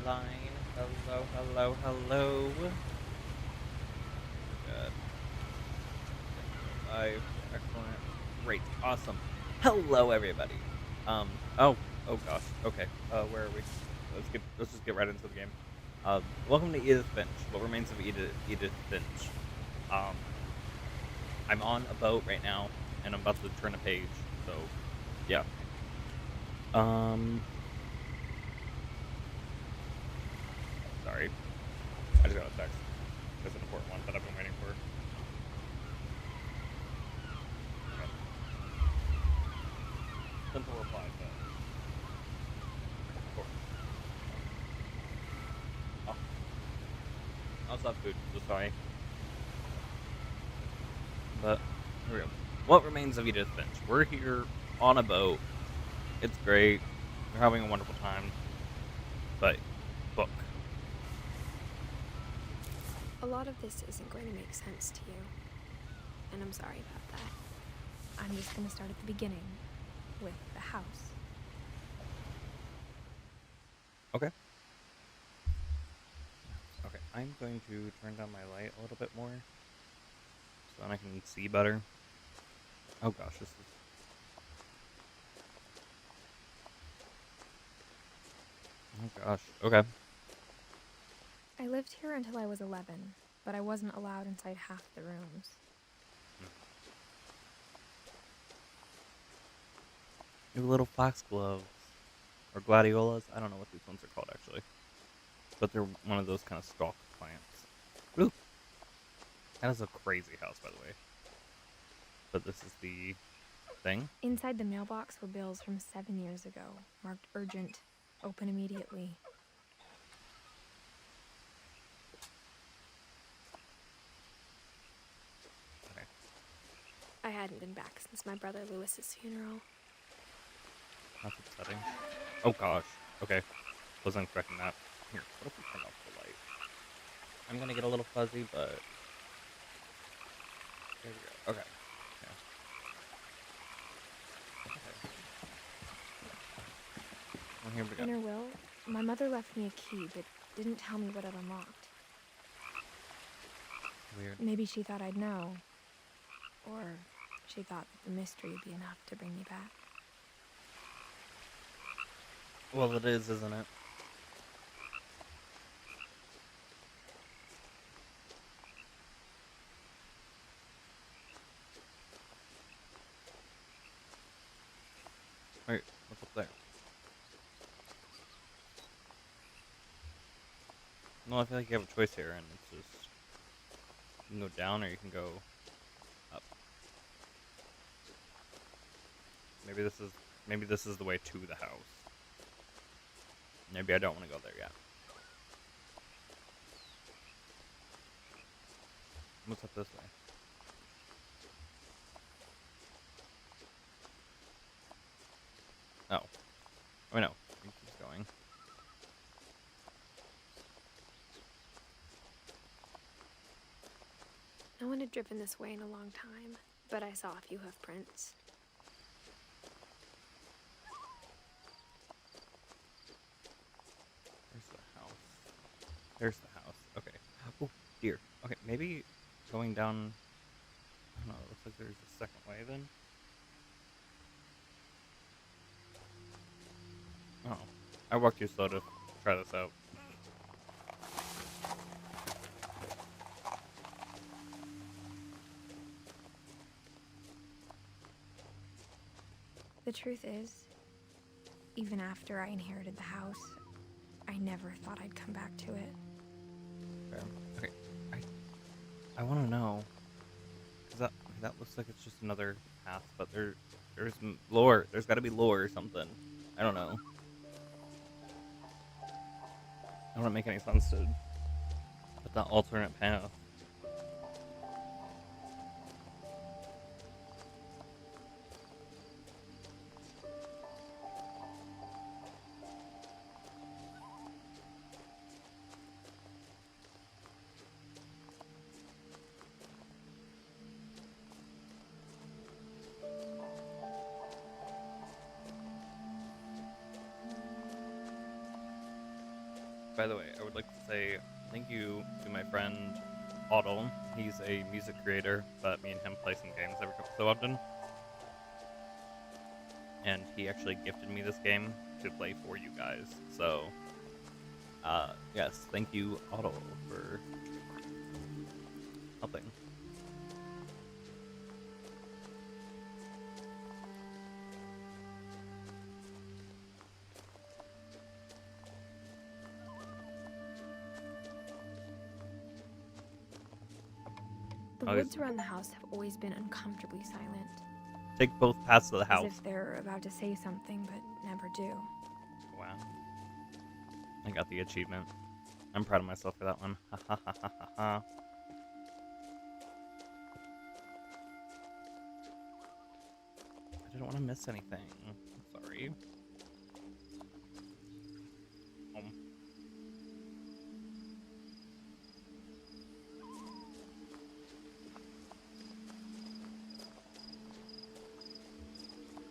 line. Hello, hello, hello. Good. Live. Excellent. Great. Awesome. Hello, everybody. Oh gosh. Okay. Where are we? Let's just get right into the game. Welcome to Edith Finch. What remains of Edith Finch? Um, I'm on a boat right now, and I'm about to turn a page. So, yeah. Um, sorry. I just got a text. That's an important one that I've been waiting for. Okay. Simple reply, but of course. Oh, I also have food, so sorry. But here we go. What remains of Edith Finch? We're here on a boat. It's great. We're having a wonderful time. But book. A lot of this isn't going to make sense to you, and I'm sorry about that. I'm just going to start at the beginning, with the house. Okay. Okay. I'm going to turn down my light a little bit more so then I can see better. Oh gosh, this is. Oh gosh. Okay. I lived here until I was 11, but I wasn't allowed inside half the rooms. New little foxgloves. Or gladiolas. I don't know what these ones are called actually. But they're one of those kind of stalk plants. Ooh. That is a crazy house, by the way. But this is the thing. Inside the mailbox were bills from 7 years ago, marked urgent, open immediately. Okay. I hadn't been back since my brother Lewis's funeral. That's upsetting. Oh gosh. Okay. Wasn't expecting that. Here, what if we turn off the light? I'm gonna get a little fuzzy, but there we go. Okay. Yeah. Okay. Well, here we go. In her will, my mother left me a key, but didn't tell me what it unlocked. Weird. Maybe she thought I'd know. Or she thought that the mystery would be enough to bring me back. Well, it is, isn't it? Wait, what's up there? No, I feel like you have a choice here, and it's just you can go down or you can go up. Maybe this is the way to the house. Maybe I don't want to go there yet. What's up this way? Oh. Oh no. It keeps going. No one had driven this way in a long time, but I saw a few hoof prints. There's the house. There's the house. Okay. Oh dear. Okay, maybe going down. I don't know. It looks like there's a second way then. Oh, I walked too slow to try this out. The truth is, even after I inherited the house, I never thought I'd come back to it. Okay. I want to know. Cause that looks like it's just another path, but there's lore. There's got to be lore or something. I don't know. It wouldn't make any sense to put that alternate path. By the way, I would like to say thank you to my friend Otto. He's a music creator, but me and him play some games every so often. And he actually gifted me this game to play for you guys. So, yes, thank you, Otto, for helping. The woods around the house have always been uncomfortably silent. Take both paths to the house. As if they're about to say something, but never do. Wow. I got the achievement. I'm proud of myself for that one. Ha ha ha ha ha ha. I didn't want to miss anything. I'm sorry.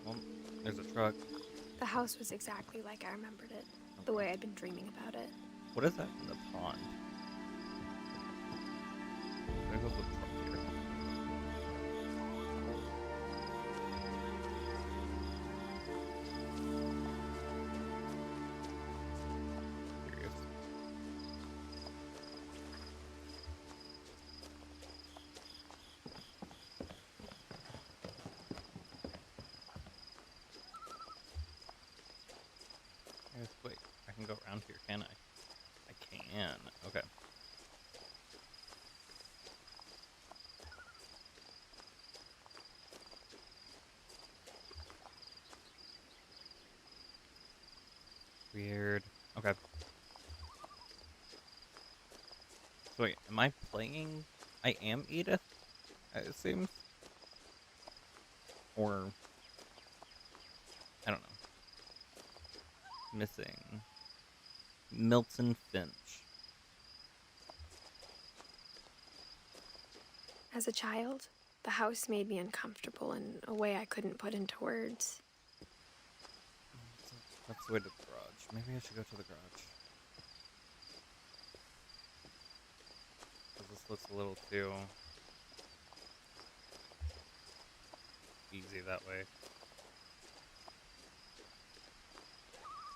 Well, there's a truck. The house was exactly like I remembered it, the way I'd been dreaming about it. What is that in the pond? There goes the truck here. Curious. Wait, I can go around here, can I? I can. Okay. Weird. Okay. So wait, am I playing? I am Edith, it seems. Or I don't know. Missing Milton Finch. As a child, the house made me uncomfortable in a way I couldn't put into words. That's the way to the garage. Maybe I should go to the garage. Because this looks a little too easy that way.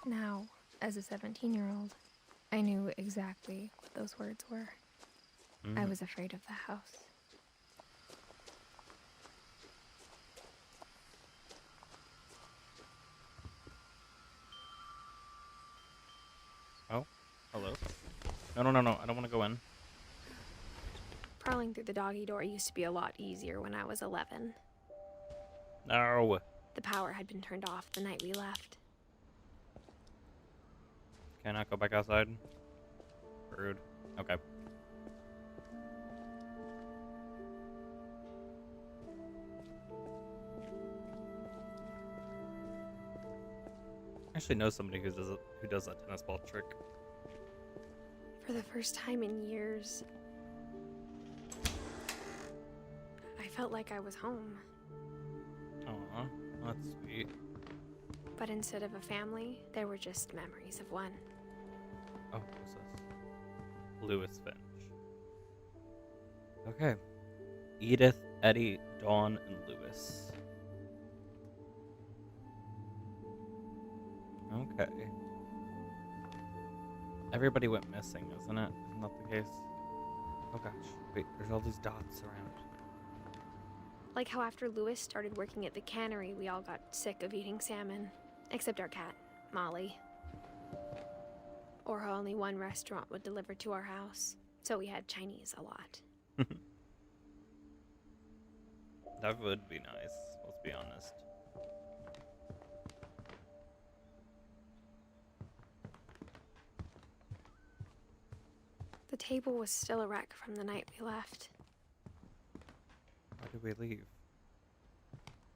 Now, as a 17-year-old, I knew exactly what those words were. I was afraid of the house. Oh, hello. No, no, no, no. I don't want to go in. Prowling through the doggy door used to be a lot easier when I was 11. No. The power had been turned off the night we left. Can I not go back outside? Rude. Okay. I actually know somebody who does that tennis ball trick. For the first time in years, I felt like I was home. Aw, that's sweet. But instead of a family, there were just memories of one. Oh, what's this? Lewis Finch. Okay. Edith, Eddie, Dawn, and Lewis. Okay. Everybody went missing, isn't it? Isn't that the case? Oh gosh. Wait, there's all these dots around. Like how after Lewis started working at the cannery, we all got sick of eating salmon. Except our cat, Molly. Or how only one restaurant would deliver to our house, so we had Chinese a lot. That would be nice, let's be honest. The table was still a wreck from the night we left. Why did we leave?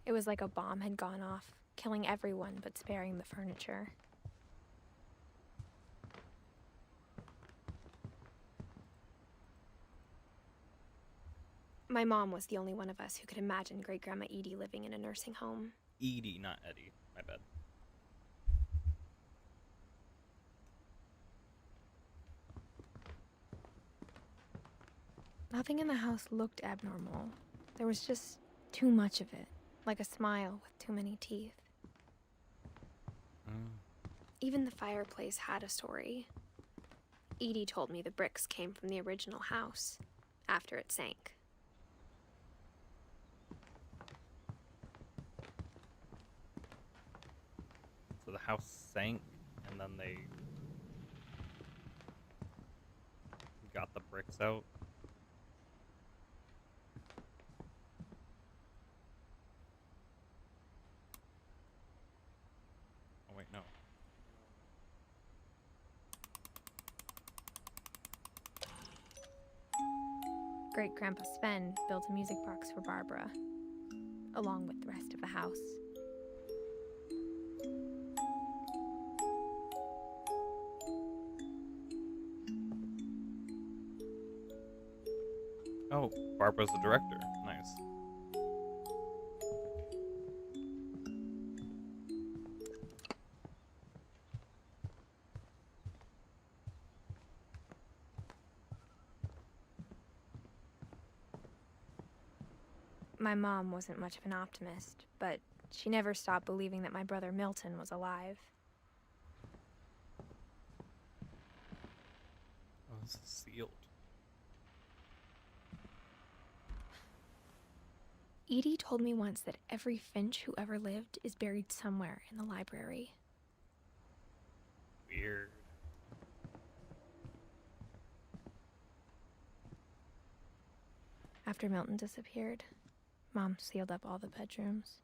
It was like a bomb had gone off, killing everyone but sparing the furniture. My mom was the only one of us who could imagine Great-Grandma Edie living in a nursing home. Edie, not Eddie. My bad. Nothing in the house looked abnormal. There was just too much of it, like a smile with too many teeth. Even the fireplace had a story. Edie told me the bricks came from the original house, after it sank. So the house sank, and then they got the bricks out. Oh wait, no. Great-Grandpa Sven built a music box for Barbara, along with the rest of the house. Oh, Barbara's the director. Nice. My mom wasn't much of an optimist, but she never stopped believing that my brother Milton was alive. Oh, this is sealed. Edie told me once that every Finch who ever lived is buried somewhere in the library. Weird. After Milton disappeared, Mom sealed up all the bedrooms.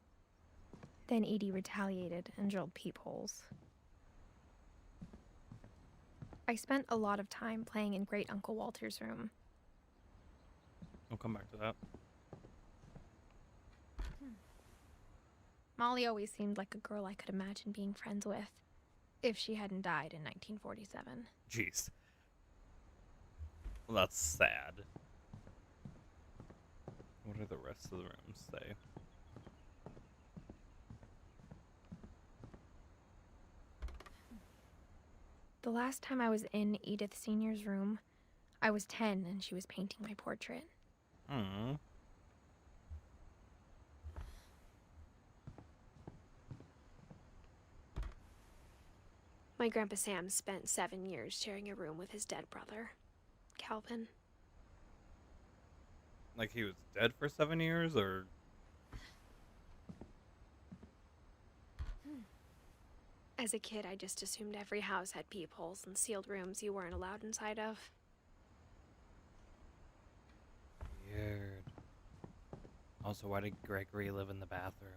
Then Edie retaliated and drilled peepholes. I spent a lot of time playing in Great Uncle Walter's room. We'll come back to that. Molly always seemed like a girl I could imagine being friends with, if she hadn't died in 1947. Jeez. Well, that's sad. What do the rest of the rooms say? The last time I was in Edith Sr.'s room, I was 10 and she was painting my portrait. Hmm. My Grandpa Sam spent 7 years sharing a room with his dead brother, Calvin. Like he was dead for 7 years, or? As a kid, I just assumed every house had peepholes and sealed rooms you weren't allowed inside of. Weird. Also, why did Gregory live in the bathroom?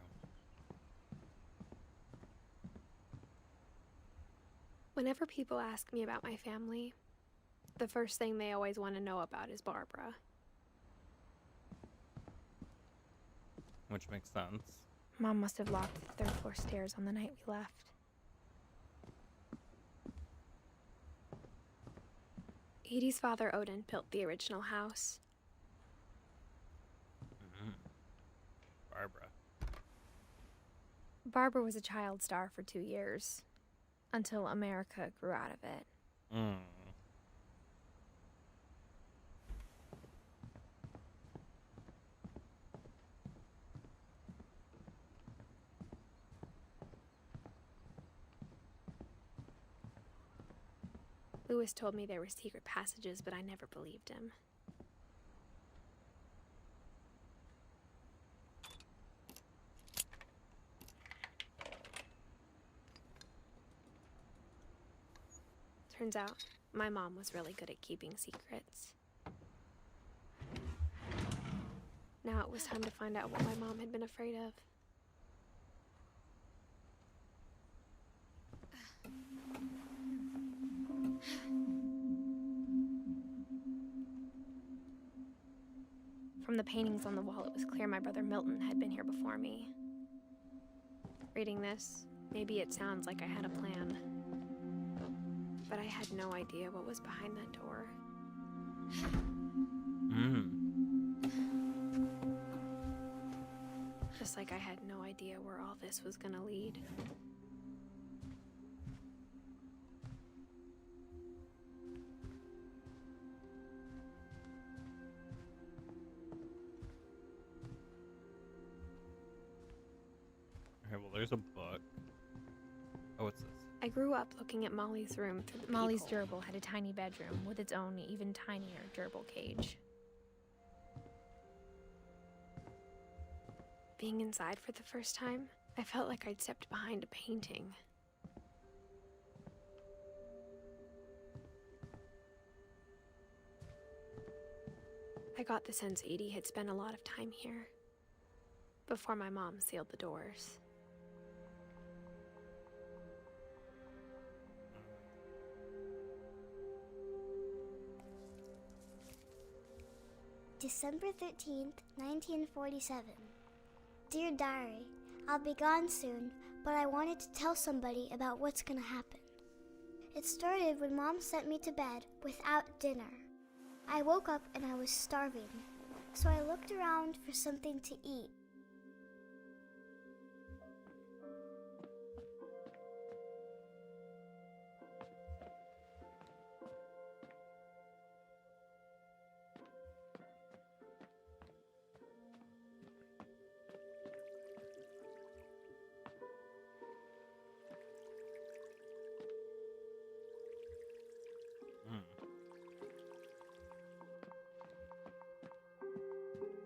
Whenever people ask me about my family, the first thing they always want to know about is Barbara. Which makes sense. Mom must have locked the third floor stairs on the night we left. Edie's father, Odin, built the original house. Barbara. Barbara was a child star for 2 years, until America grew out of it. Lewis told me there were secret passages, but I never believed him. Turns out, my mom was really good at keeping secrets. Now it was time to find out what my mom had been afraid of. From the paintings on the wall, it was clear my brother Milton had been here before me. Reading this, maybe it sounds like I had a plan. But I had no idea what was behind that door. Just like I had no idea where all this was gonna lead. well, there's a book. Oh, what's this? I grew up looking at Molly's room through the Molly's gerbil had a tiny bedroom with its own even tinier gerbil cage. Being inside for the first time, I felt like I'd stepped behind a painting. I got the sense Edie had spent a lot of time here, before my mom sealed the doors. December 13th, 1947. Dear Diary, I'll be gone soon, but I wanted to tell somebody about what's gonna happen. It started when Mom sent me to bed without dinner. I woke up and I was starving, so I looked around for something to eat.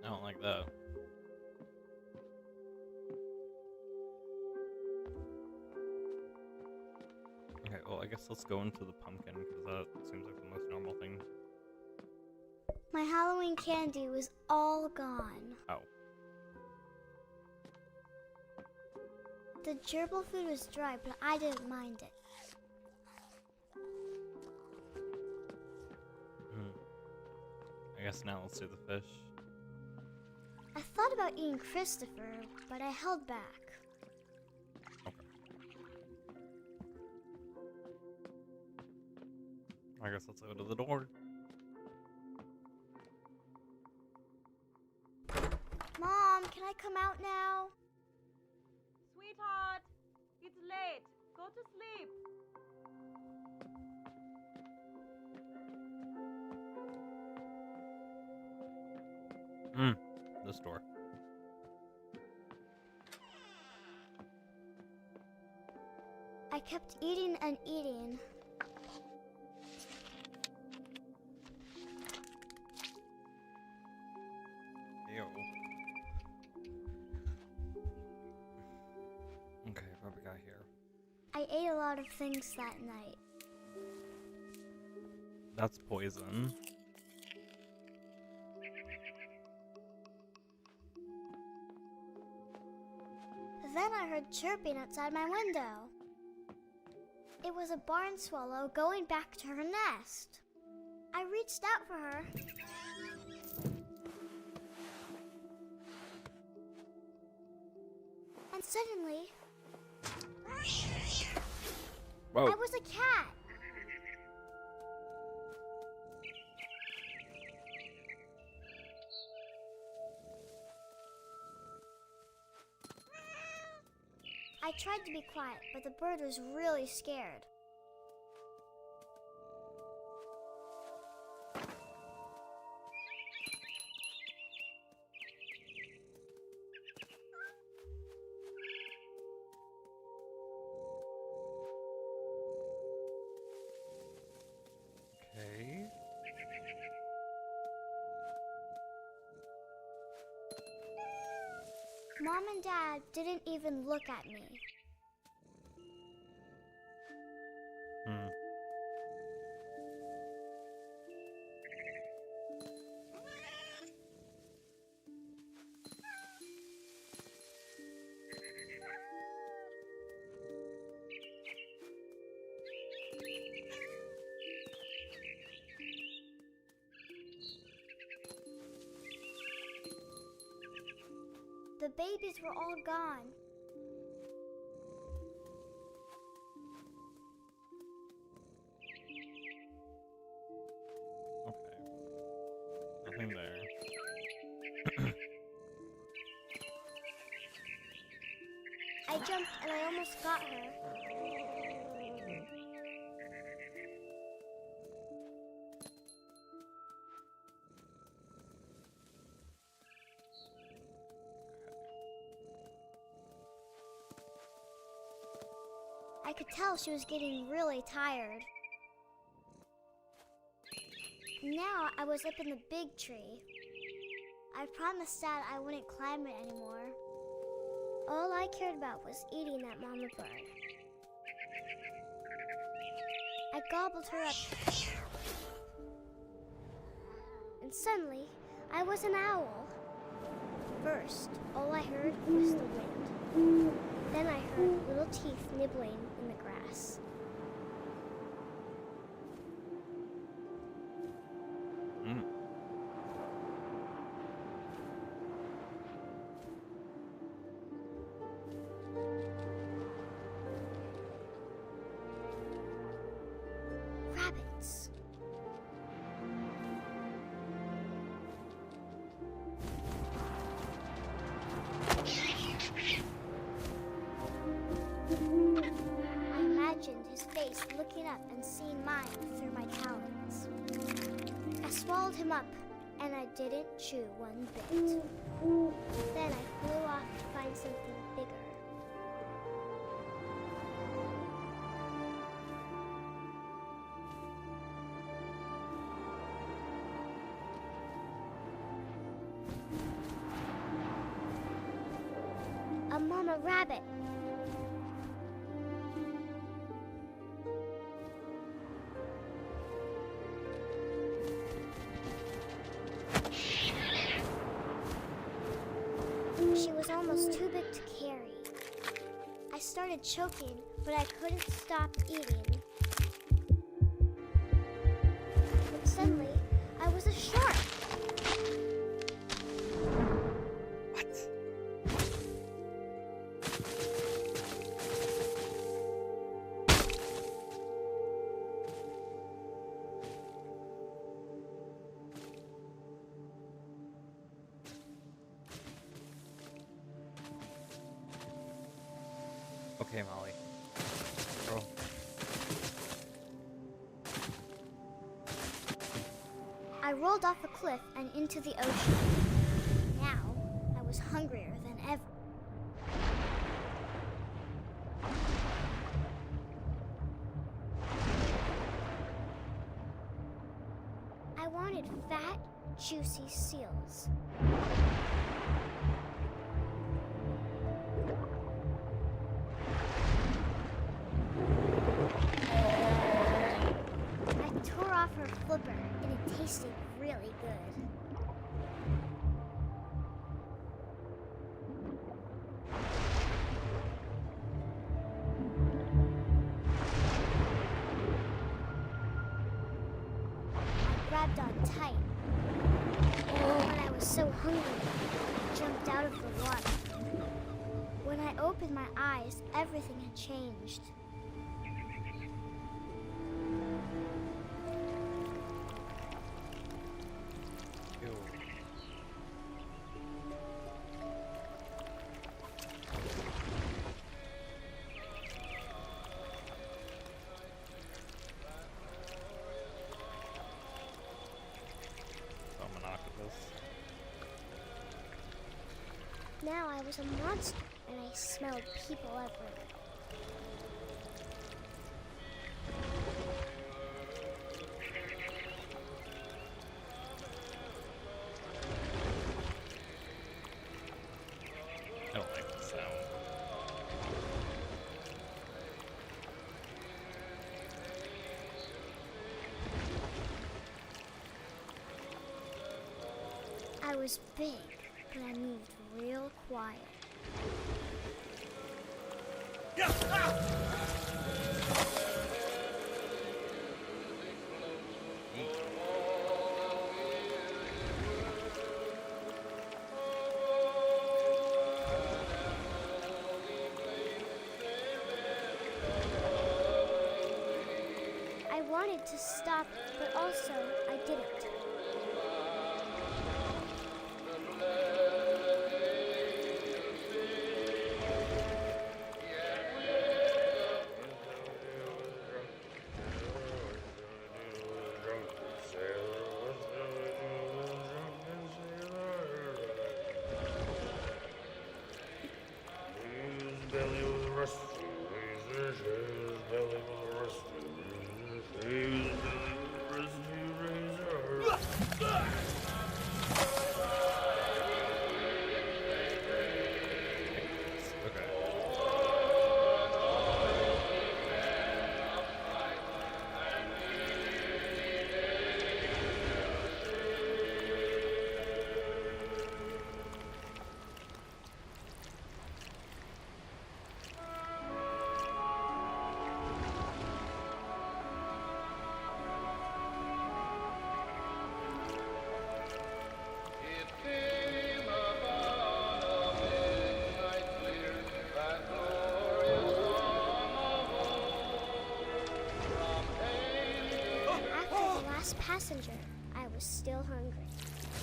I don't like that. Okay, well, I guess let's go into the pumpkin, because that seems like the most normal thing. My Halloween candy was all gone. Oh. The gerbil food was dry, but I didn't mind it. I guess now let's do the fish. I thought about eating Christopher, but I held back. Okay. I guess let's go to the door. Mom, can I come out now? Sweetheart, it's late. Go to sleep. This door. I kept eating and eating. Ew. Okay, what we got here? I ate a lot of things that night. That's poison. Then I heard chirping outside my window. It was a barn swallow going back to her nest. I reached out for her. And suddenly, Whoa. I was a cat. I tried to be quiet, but the bird was really scared. Okay. Mom and Dad didn't even look at me. The babies were all gone. Okay. Nothing there. I jumped and I almost got her. I could tell she was getting really tired. Now I was up in the big tree. I promised Dad I wouldn't climb it anymore. All I cared about was eating that mama bird. I gobbled her up. And suddenly, I was an owl. First, all I heard was the wind. Then I heard little teeth nibbling in the grass. Rabbits. I imagined his face looking up and seeing mine through my talons. I swallowed him up, and I didn't chew one bit. Then I flew off to find something bigger. A mama rabbit. She was almost too big to carry. I started choking, but I couldn't stop eating. But suddenly, I was a shark. Okay, Molly. Girl. I rolled off a cliff and into the ocean. Now, I was hungrier than ever. I wanted fat, juicy seals. I tore off her flipper, and it tasted really good. I grabbed on tight. When I was so hungry, I jumped out of the water. When I opened my eyes, everything had changed. Ew. So I'm an octopus. Now I was a monster, and I smelled people everywhere. I don't like the sound. I was big, but I moved real quiet. I wanted to stop, but also I didn't. Okay. It came upon a midnight clear, that glorious dawn of old. From pain After the last passenger, I was still hungry.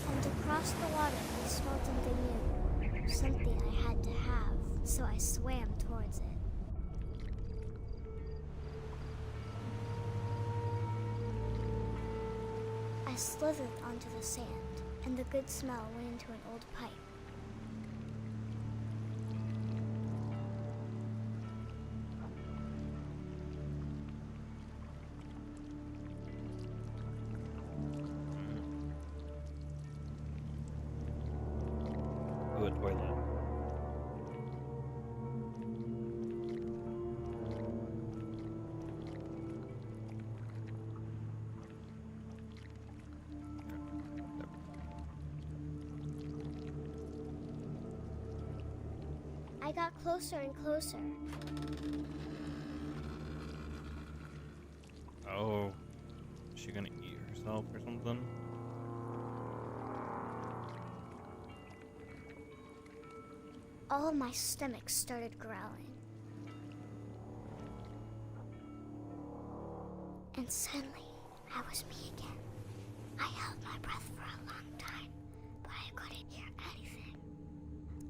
And across the water, I smelled something new. Something I had to have, so I swam towards it. I slithered onto the sand, and the good smell went into an old pipe. Ooh, a toilet. I got closer and closer. Oh, is she gonna eat herself or something? All of my stomach started growling. And suddenly, I was me again. I held my breath for a long time, but I couldn't hear anything.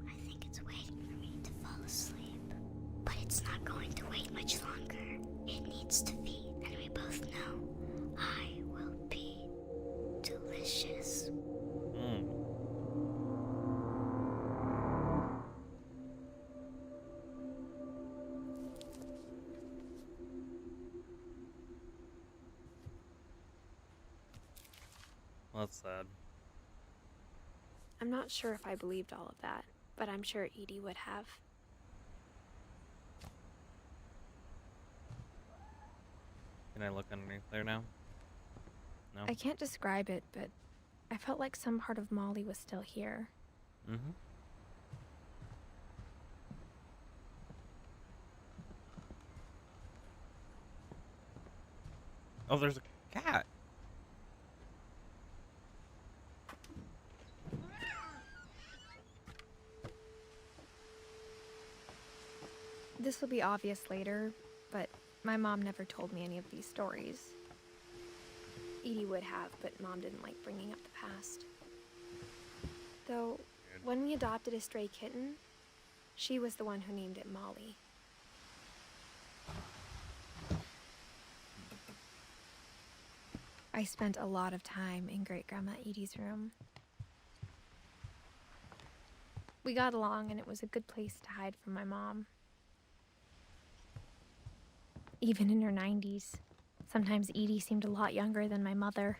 I think it's waiting for me to fall asleep. But it's not going to wait much longer. It needs to feed, and we both know I will be delicious. Mm. Well, that's sad. I'm not sure if I believed all of that, but I'm sure Edie would have. Can I look underneath there now? No? I can't describe it, but I felt like some part of Molly was still here. Mm-hmm. Oh, there's a cat. This will be obvious later, but my mom never told me any of these stories. Edie would have, but Mom didn't like bringing up the past. Though, when we adopted a stray kitten, she was the one who named it Molly. I spent a lot of time in Great-Grandma Edie's room. We got along, and it was a good place to hide from my mom. Even in her 90s, sometimes Edie seemed a lot younger than my mother.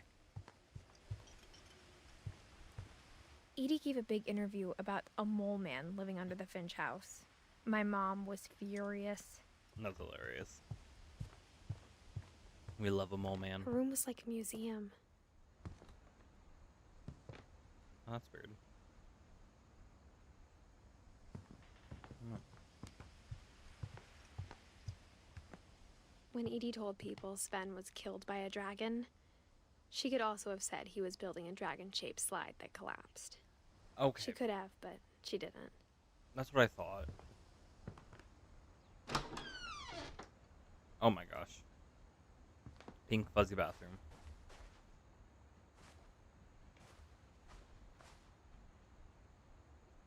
Edie gave a big interview about a mole man living under the Finch house. My mom was furious. That's hilarious. We love a mole man. Her room was like a museum. Oh, that's weird. Hmm. When Edie told people Sven was killed by a dragon, she could also have said he was building a dragon-shaped slide that collapsed. Okay, She could have, but she didn't. that's what I thought. Oh my gosh. Pink fuzzy bathroom.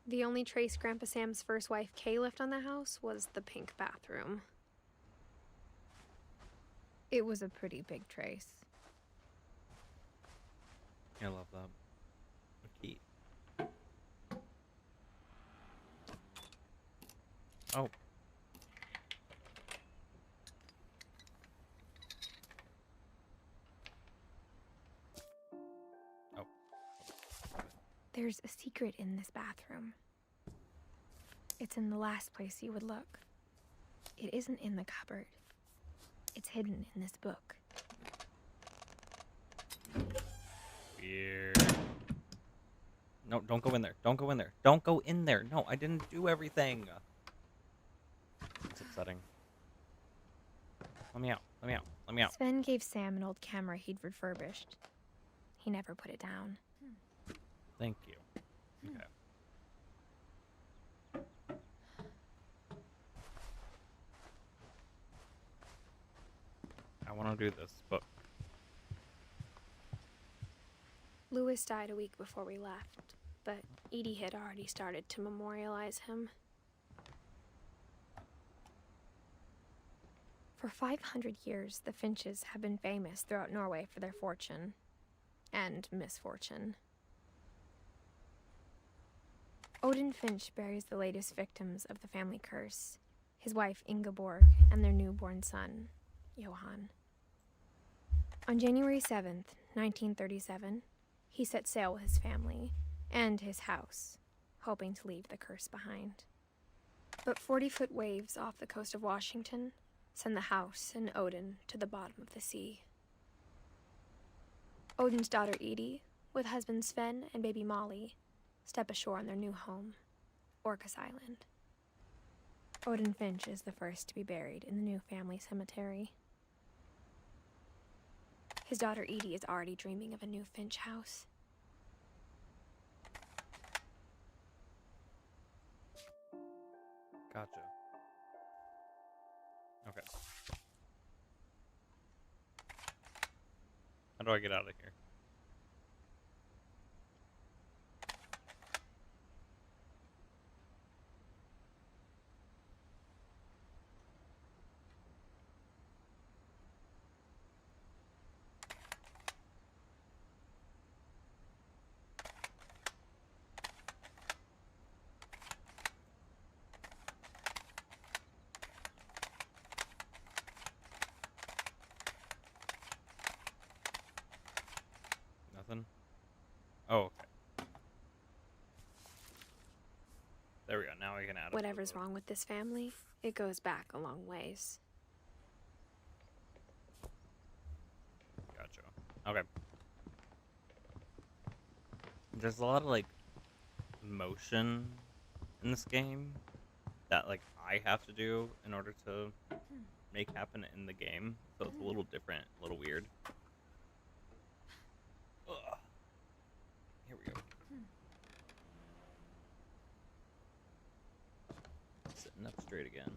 The only trace Grandpa Sam's first wife, Kay, left on the house was the pink bathroom. It was a pretty big trace. I love that. Cute. Oh. There's a secret in this bathroom. It's in the last place you would look. It isn't in the cupboard. It's hidden in this book. Weird. No, don't go in there. Don't go in there. Don't go in there. No, I didn't do everything. It's upsetting. Let me out. Let me out. Let me out. Sven gave Sam an old camera he'd refurbished. He never put it down. Thank you. Okay. I want to do this, but Lewis died a week before we left, but Edie had already started to memorialize him. For 500 years, the Finches have been famous throughout Norway for their fortune and misfortune. Odin Finch buries the latest victims of the family curse, his wife Ingeborg and their newborn son, Johan. On January 7th, 1937, he set sail with his family and his house, hoping to leave the curse behind. But 40-foot waves off the coast of Washington send the house and Odin to the bottom of the sea. Odin's daughter Edie, with husband Sven and baby Molly, step ashore on their new home, Orcas Island. Odin Finch is the first to be buried in the new family cemetery. His daughter Edie is already dreaming of a new Finch house. gotcha. Okay. How do I get out of here? Nothing? Oh, okay. There we go. Now we can add it to the Whatever's book. wrong with this family, it goes back a long ways. Gotcha. Okay. There's a lot of, like, motion in this game that, like, I have to do in order to make happen in the game. So it's a little different, a little weird. Ugh. Here we go. Sitting up straight again.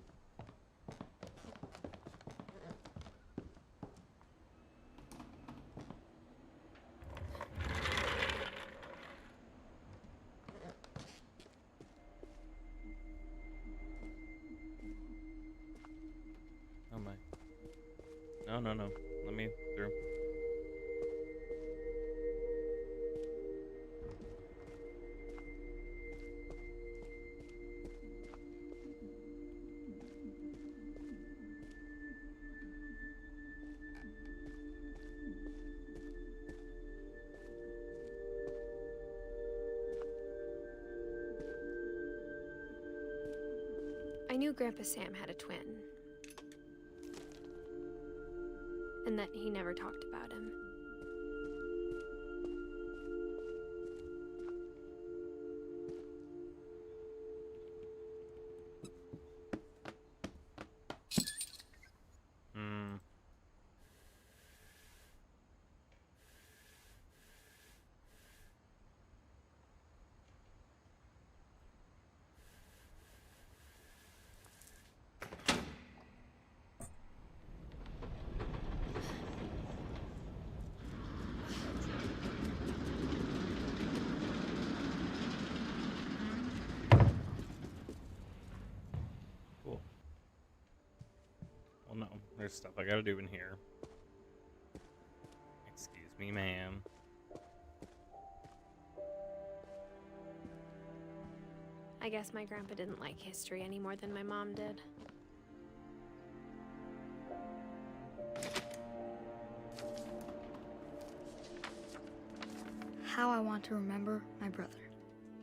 Oh my. No, no, no. Let me through. I knew Grandpa Sam had a twin, and that he never talked about him. Hmm. Cool. Well, no. There's stuff I gotta do in here. Excuse me, ma'am. I guess my grandpa didn't like history any more than my mom did. How I want to remember my brother.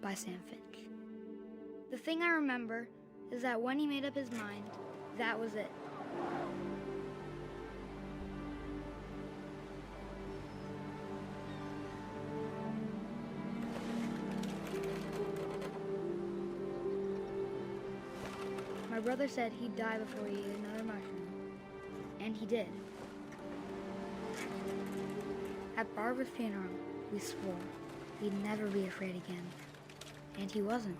by Sam Finch. The thing I remember is that when he made up his mind, that was it. My brother said he'd die before he ate another mushroom, and he did. At Barbara's funeral, we swore we'd never be afraid again, and he wasn't.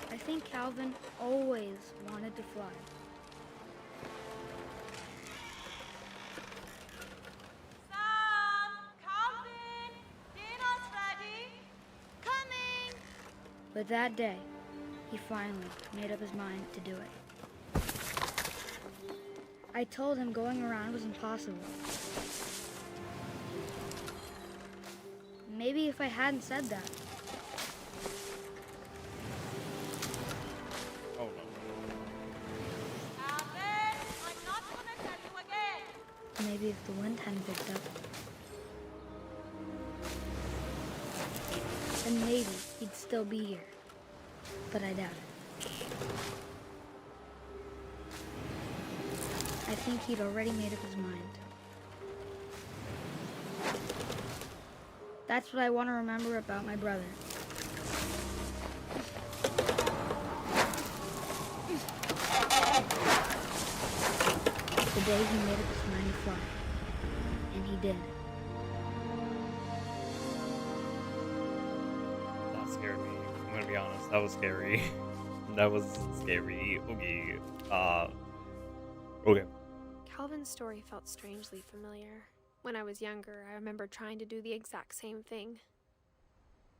I think Calvin always wanted to fly. Sam! Calvin! Dinner's ready! Coming! But that day, he finally made up his mind to do it. I told him going around was impossible. Maybe if I hadn't said that, Oh no. Calvin! I'm not gonna tell you again! maybe if the wind hadn't picked up, then maybe he'd still be here. But I doubt it. I think he'd already made up his mind. That's what I want to remember about my brother. The day he made up his mind to fly. And he did. That scared me. I'm gonna be honest. That was scary. That was scary. Okay. Okay. Calvin's story felt strangely familiar. When I was younger, I remember trying to do the exact same thing.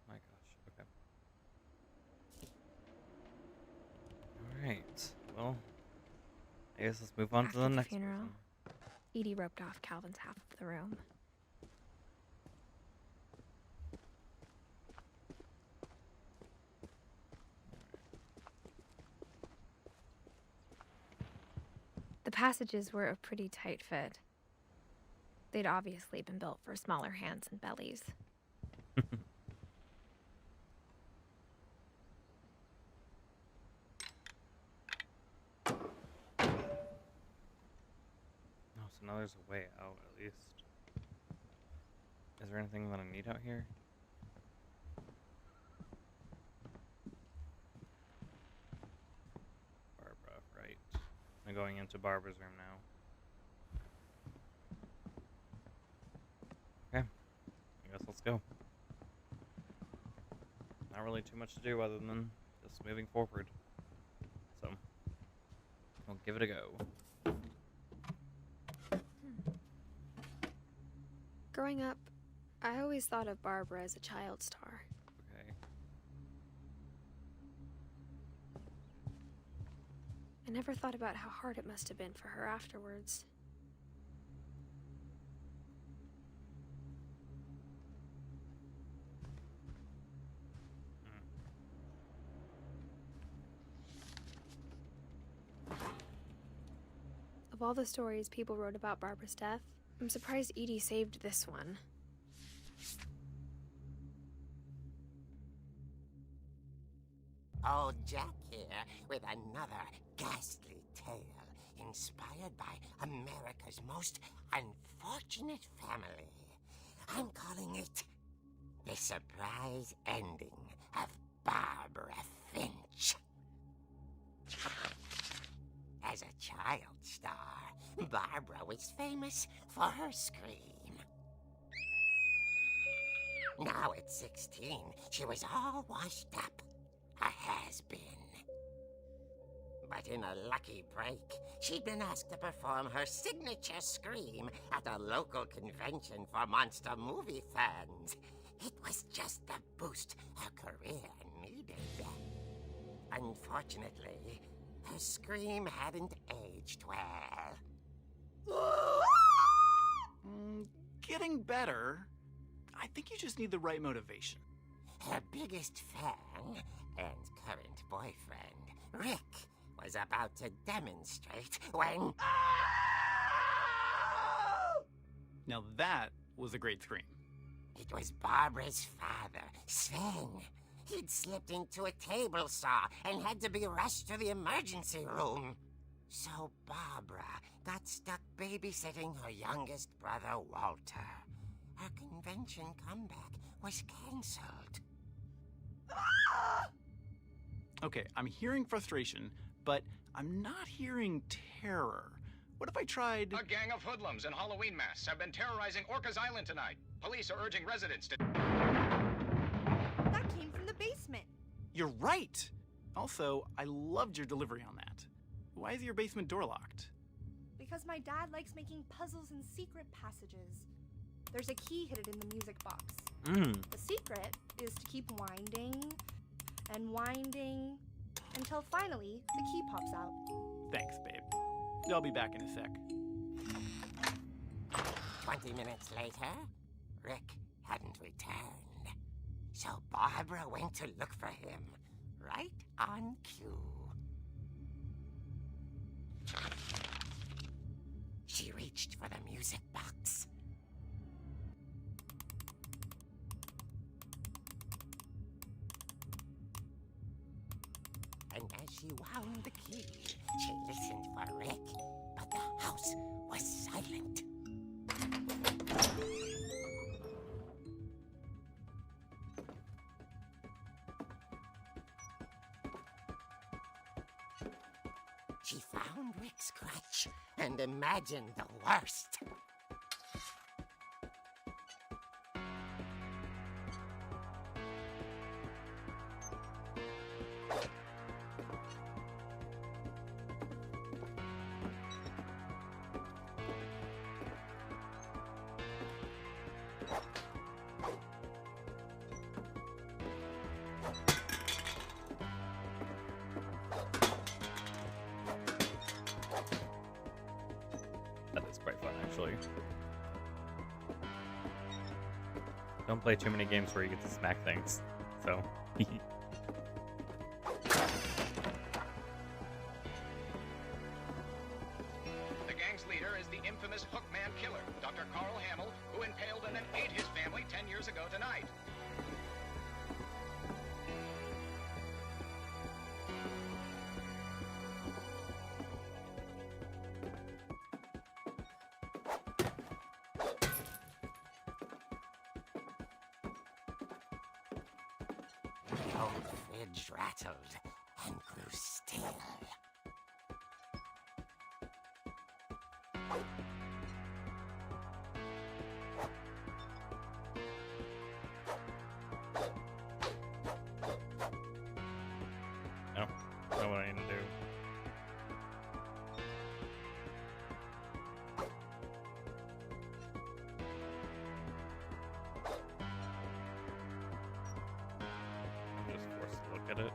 My gosh. Okay. Alright. Well, I guess let's move on After to the the next funeral, person. Edie roped off Calvin's half of the room. The passages were a pretty tight fit. They'd obviously been built for smaller hands and bellies. Oh, so now there's a way out, at least. Is there anything that I need out here? Barbara, right. I'm going into Barbara's room now. Okay. I guess let's go. Not really too much to do other than just moving forward. So, we'll give it a go. Growing up, I always thought of Barbara as a child star. Okay. I never thought about how hard it must have been for her afterwards. Of all the stories people wrote about Barbara's death, I'm surprised Edie saved this one. Old Jack here with another ghastly tale inspired by America's most unfortunate family. I'm calling it The Surprise Ending of Barbara Finch. As a child star, Barbara was famous for her scream. Now at 16, she was all washed up. A has-been. But in a lucky break, she'd been asked to perform her signature scream at a local convention for monster movie fans. It was just the boost her career needed. Unfortunately, her scream hadn't aged well. Getting better. I think you just need the right motivation. Her biggest fan and current boyfriend, Rick, was about to demonstrate when... Now that was a great scream. It was Barbara's father, Sven. He'd slipped into a table saw and had to be rushed to the emergency room. So Barbara got stuck babysitting her youngest brother, Walter. Her convention comeback was cancelled. Okay, I'm hearing frustration, but I'm not hearing terror. What if I tried... A gang of hoodlums in Halloween masks have been terrorizing Orcas Island tonight. Police are urging residents to... That came from the basement. You're right! Also, I loved your delivery on that. Why is your basement door locked? Because my dad likes making puzzles and secret passages. There's a key hidden in the music box. The secret is to keep winding and winding until finally the key pops out. Thanks, babe. I'll be back in a sec. 20 minutes later, Rick hadn't returned. So Barbara went to look for him, right on cue. She reached for the music box. And as she wound the key, she listened for Rick, but the house was silent. She found Rick's crutch and imagined the worst. That is quite fun, actually. Don't play too many games where you get to smack things. So, The gang's leader is the infamous Hookman killer, Dr. Carl Hamill, who impaled and then ate his family 10 years ago tonight. The old fridge rattled and grew still. no, know what I need to do. I'm just forced to look at it.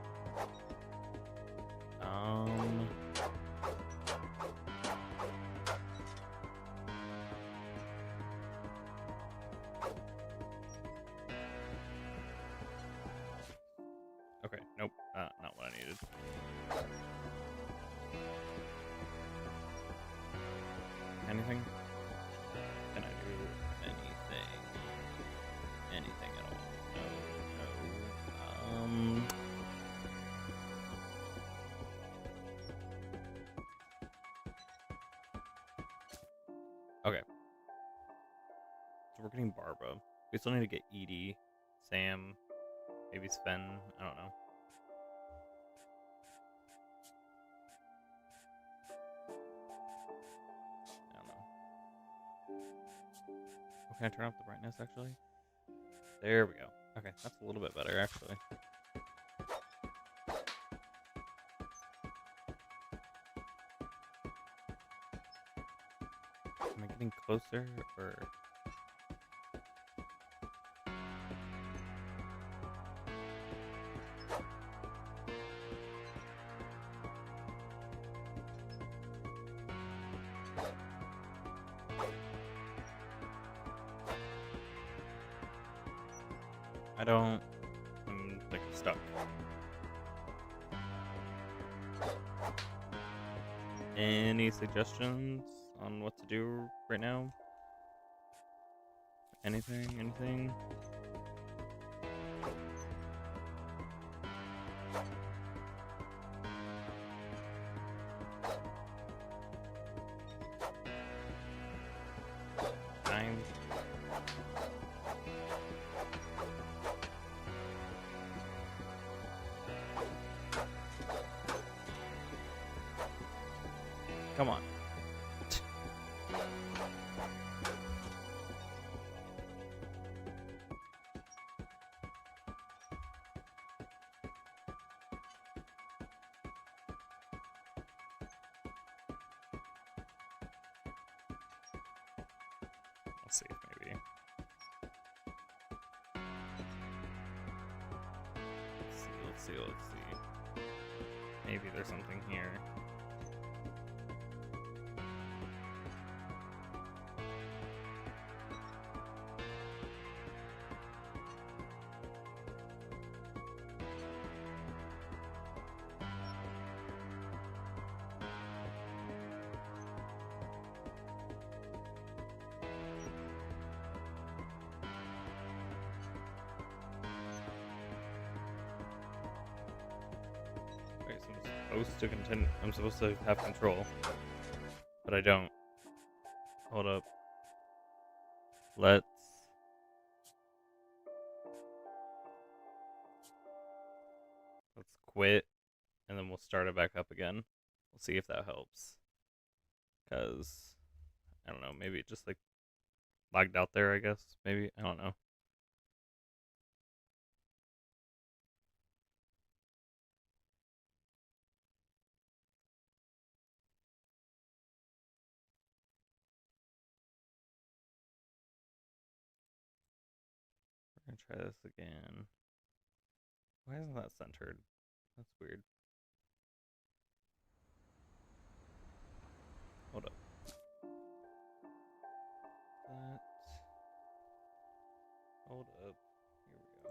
Okay, nope, not what I needed. Anything? Can I do anything? Anything at all? No. Okay. So we're getting Barbara. We still need to get Edie, Sam, maybe Sven. I don't know. I don't know. Oh, can I turn off the brightness, actually? There we go. Okay, that's a little bit better, actually. Am I getting closer, or... I don't... I'm, like, stuck. Any suggestions on what to do right now? Anything? Nine. Come on. Let's see, maybe. Let's see. Maybe there's something here. Wait, so I'm supposed to have control, but I don't. Hold up. Let's quit, and then we'll start it back up again. We'll see if that helps. Cause I don't know, maybe it just like lagged out there, I guess. Maybe, I don't know. We're gonna try this again. Why isn't that centered? That's weird. Hold up. Hold up. Here we go.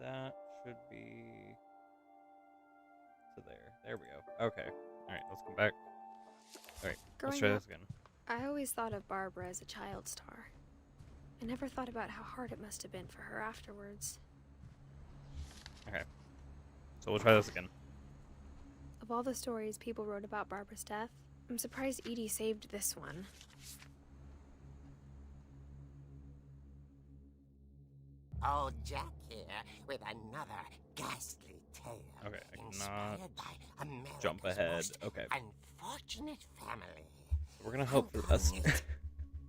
That should be to there. There we go. Okay. Alright, let's come back. Alright, let's try this again. I always thought of Barbara as a child star. I never thought about how hard it must have been for her afterwards. Okay. So we'll try this again. Of all the stories people wrote about Barbara's death, I'm surprised Edie saved this one. Old Jack here with another ghastly tale. Okay, I cannot inspired by America's jump ahead. most Okay. unfortunate family. So we're gonna hope for this.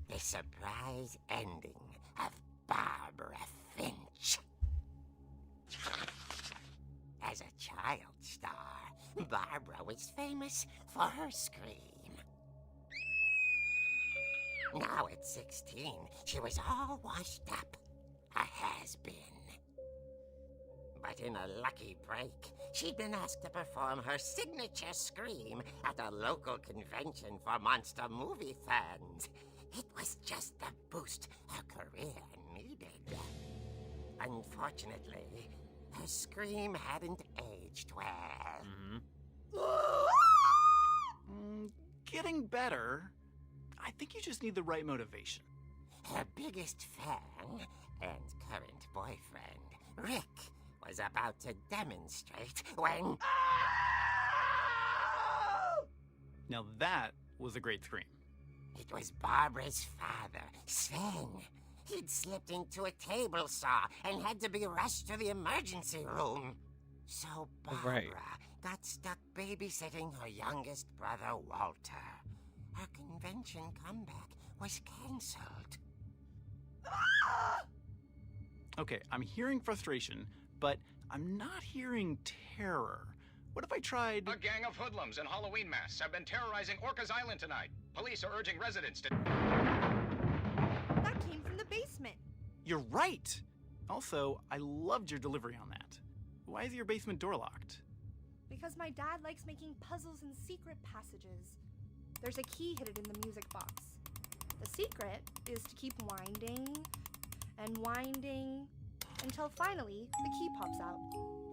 The surprise ending of Barbara Finch. As a child star, Barbara was famous for her scream. Now at 16, she was all washed up. A has-been. But in a lucky break, she'd been asked to perform her signature scream at a local convention for monster movie fans. It was just the boost her career needed. Unfortunately, her scream hadn't aged well. Getting better. I think you just need the right motivation. Her biggest fan and current boyfriend, Rick, was about to demonstrate when... Now that was a great scream. It was Barbara's father, Sven. He'd slipped into a table saw and had to be rushed to the emergency room. So Barbara got stuck babysitting her youngest brother, Walter. Her convention comeback was cancelled. Okay, I'm hearing frustration, but I'm not hearing terror. What if I tried... A gang of hoodlums in Halloween masks have been terrorizing Orcas Island tonight. Police are urging residents to... That came from the basement. You're right! Also, I loved your delivery on that. Why is your basement door locked? Because my dad likes making puzzles and secret passages. There's a key hidden in the music box. The secret is to keep winding and winding until finally the key pops out.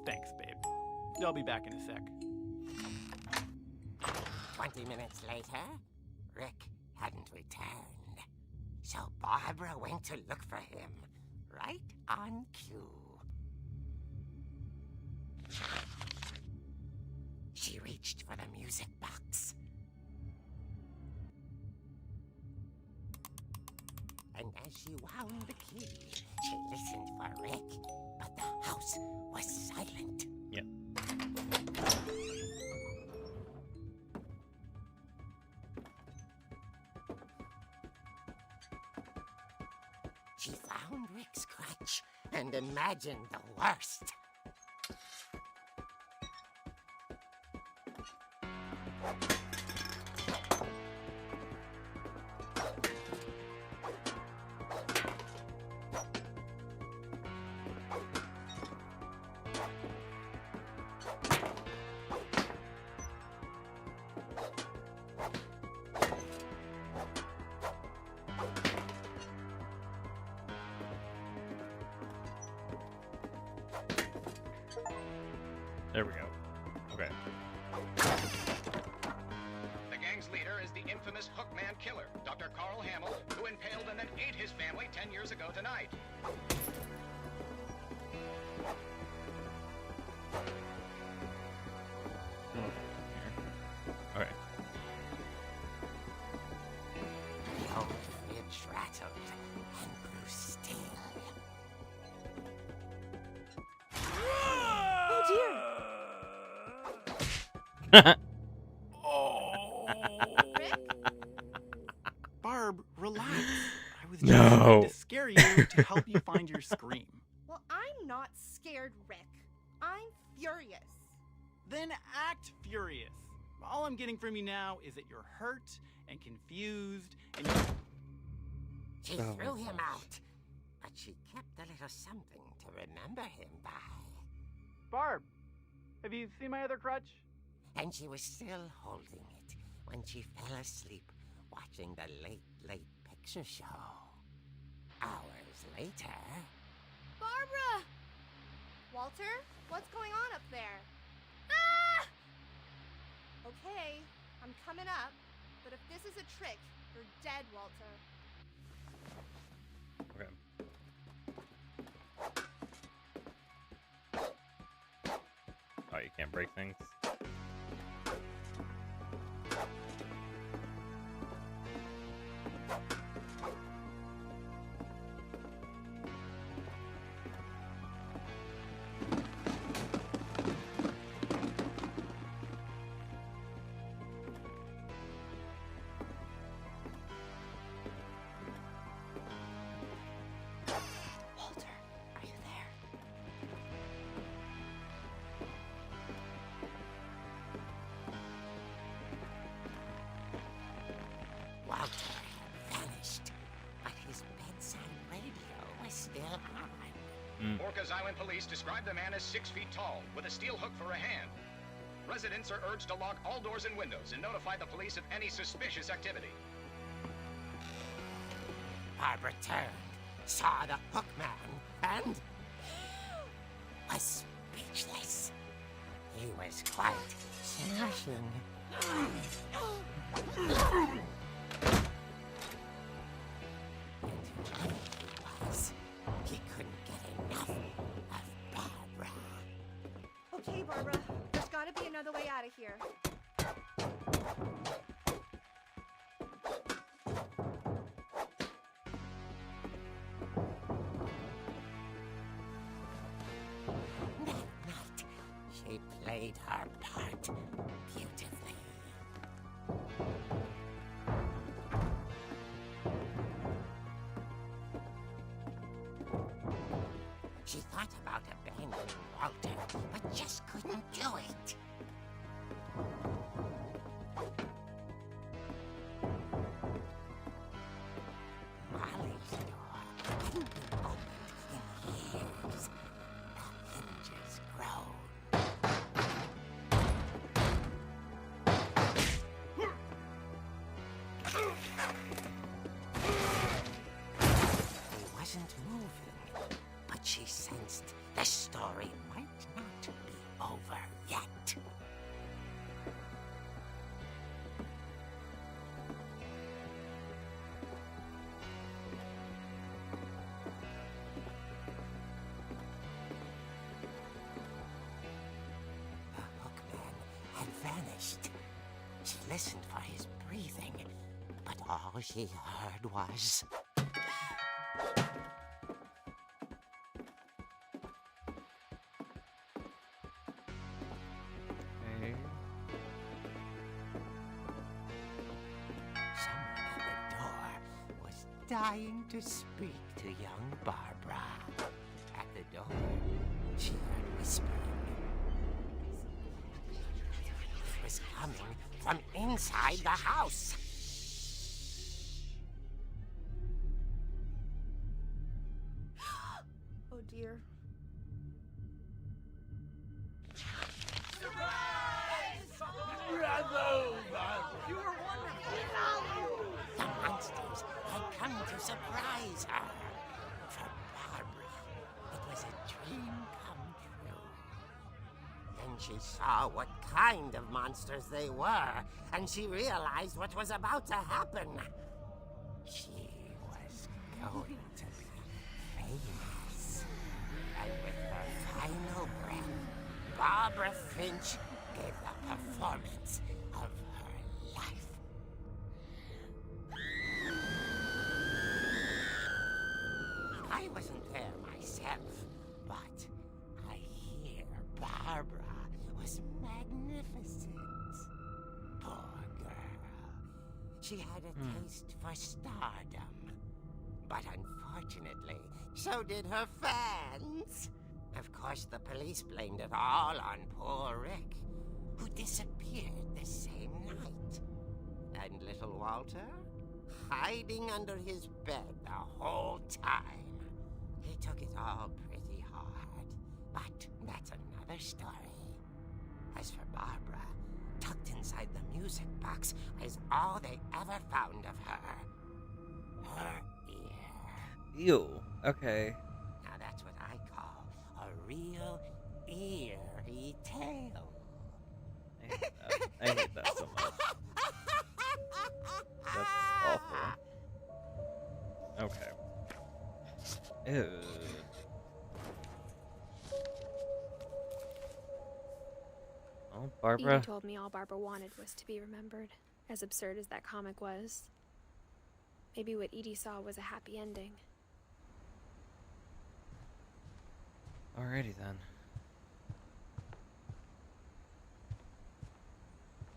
Thanks, babe. I'll be back in a sec. 20 minutes later, Rick hadn't returned. So Barbara went to look for him, right on cue. She reached for the music box. And as she wound the key, she listened for Rick, but the house was silent. Yep. She found Rick's crutch and imagined the worst. There we go. Okay. The gang's leader is the infamous Hookman Killer, Dr. Carl Hamill, who impaled and then ate his family 10 years ago tonight. Okay. The old fridge rattled and grew still. Barb, relax. I was just No. trying to scare you to help you find your scream. Well, I'm not scared, Rick. I'm furious. Then act furious. All I'm getting from you now is that you're hurt and confused and you're... She threw him out, but she kept a little something to remember him by. Barb, have you seen my other crutch? And she was still holding it when she fell asleep watching the late picture show. Hours later... Barbara! Walter, what's going on up there? Ah! Okay, I'm coming up, but if this is a trick, you're dead, Walter. Okay. Oh, you can't break things? Walter, are you there? Walter had vanished, but his bedside radio was still on. Orcas Island police describe the man as 6 feet tall, with a steel hook for a hand. Residents are urged to lock all doors and windows and notify the police of any suspicious activity. Barbara turned, saw the hook man, and was speechless. He was quite smashing. And whoever he was, he couldn't get enough of Barbara. Okay, Barbara, there's gotta be another way out of here. That night, she played her part beautifully. She thought about abandoning Walter, but just couldn't do it. Molly's door hadn't been opened in years. The hinges groaned. He wasn't moving, but she sensed the story might not be over yet. vanished. She listened for his breathing, but all she heard was... Okay. Someone at the door was dying to speak to young Barbara. At the door, she heard whispering. It was coming from inside the house. Oh dear. The monsters had come to surprise her. For Barbara, it was a dream come true. Then she saw what kind of monsters they were, and she realized what was about to happen. She was going to be famous. And with her final breath, Barbara Finch gave the performance of her life. I wasn't there myself, but I hear Barbara was magnificent. Poor girl. She had a taste for stardom. But unfortunately, so did her fans. Of course, the police blamed it all on poor Rick, who disappeared the same night. And little Walter, hiding under his bed the whole time. He took it all pretty hard, but that's another story. As for Barbara, tucked inside the music box is all they ever found of her. Her ear. Ew. Okay. Now that's what I call a real eerie tale. I hate that so much. That's awful. Okay. Ew. Oh, Barbara. Edie told me all Barbara wanted was to be remembered, as absurd as that comic was. Maybe what Edie saw was a happy ending. Alrighty then.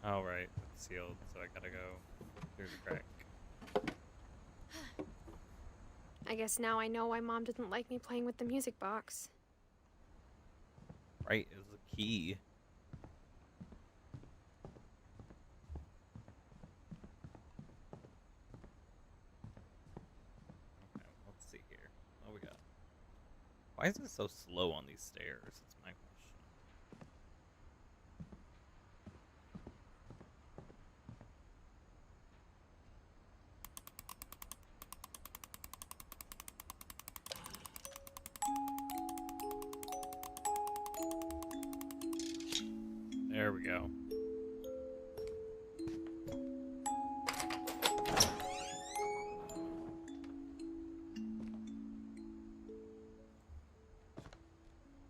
Oh, right. It's sealed, so I gotta go through the crack. I guess now I know why Mom didn't like me playing with the music box. Right, it was a key. Okay, let's see here. What we got? Why is it so slow on these stairs? That's my question. There we go.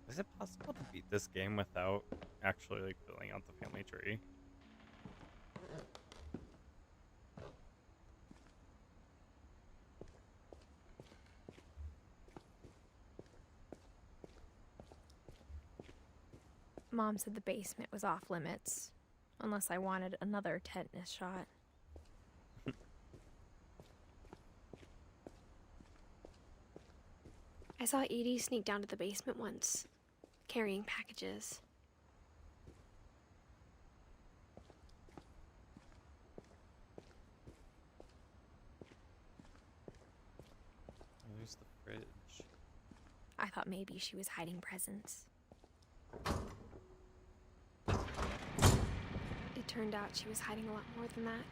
Is it possible to beat this game without actually like filling out the family tree? Mom said the basement was off limits, unless I wanted another tetanus shot. I saw Edie sneak down to the basement once, carrying packages. There's the fridge. I thought maybe she was hiding presents. It turned out she was hiding a lot more than that.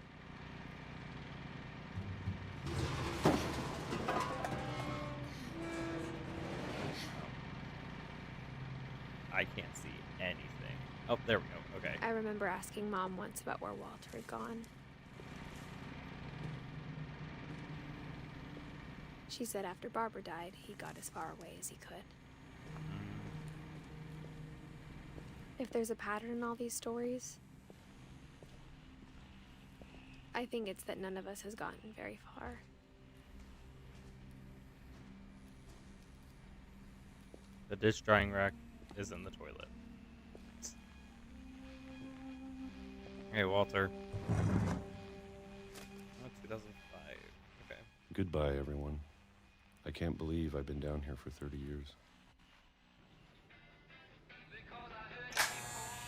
I can't see anything. Oh, there we go. Okay. I remember asking Mom once about where Walter had gone. She said after Barbara died, he got as far away as he could. If there's a pattern in all these stories, I think it's that none of us has gotten very far. The dish drying rack is in the toilet. Hey, Walter. Oh, 2005. Okay. Goodbye, everyone. I can't believe I've been down here for 30 years.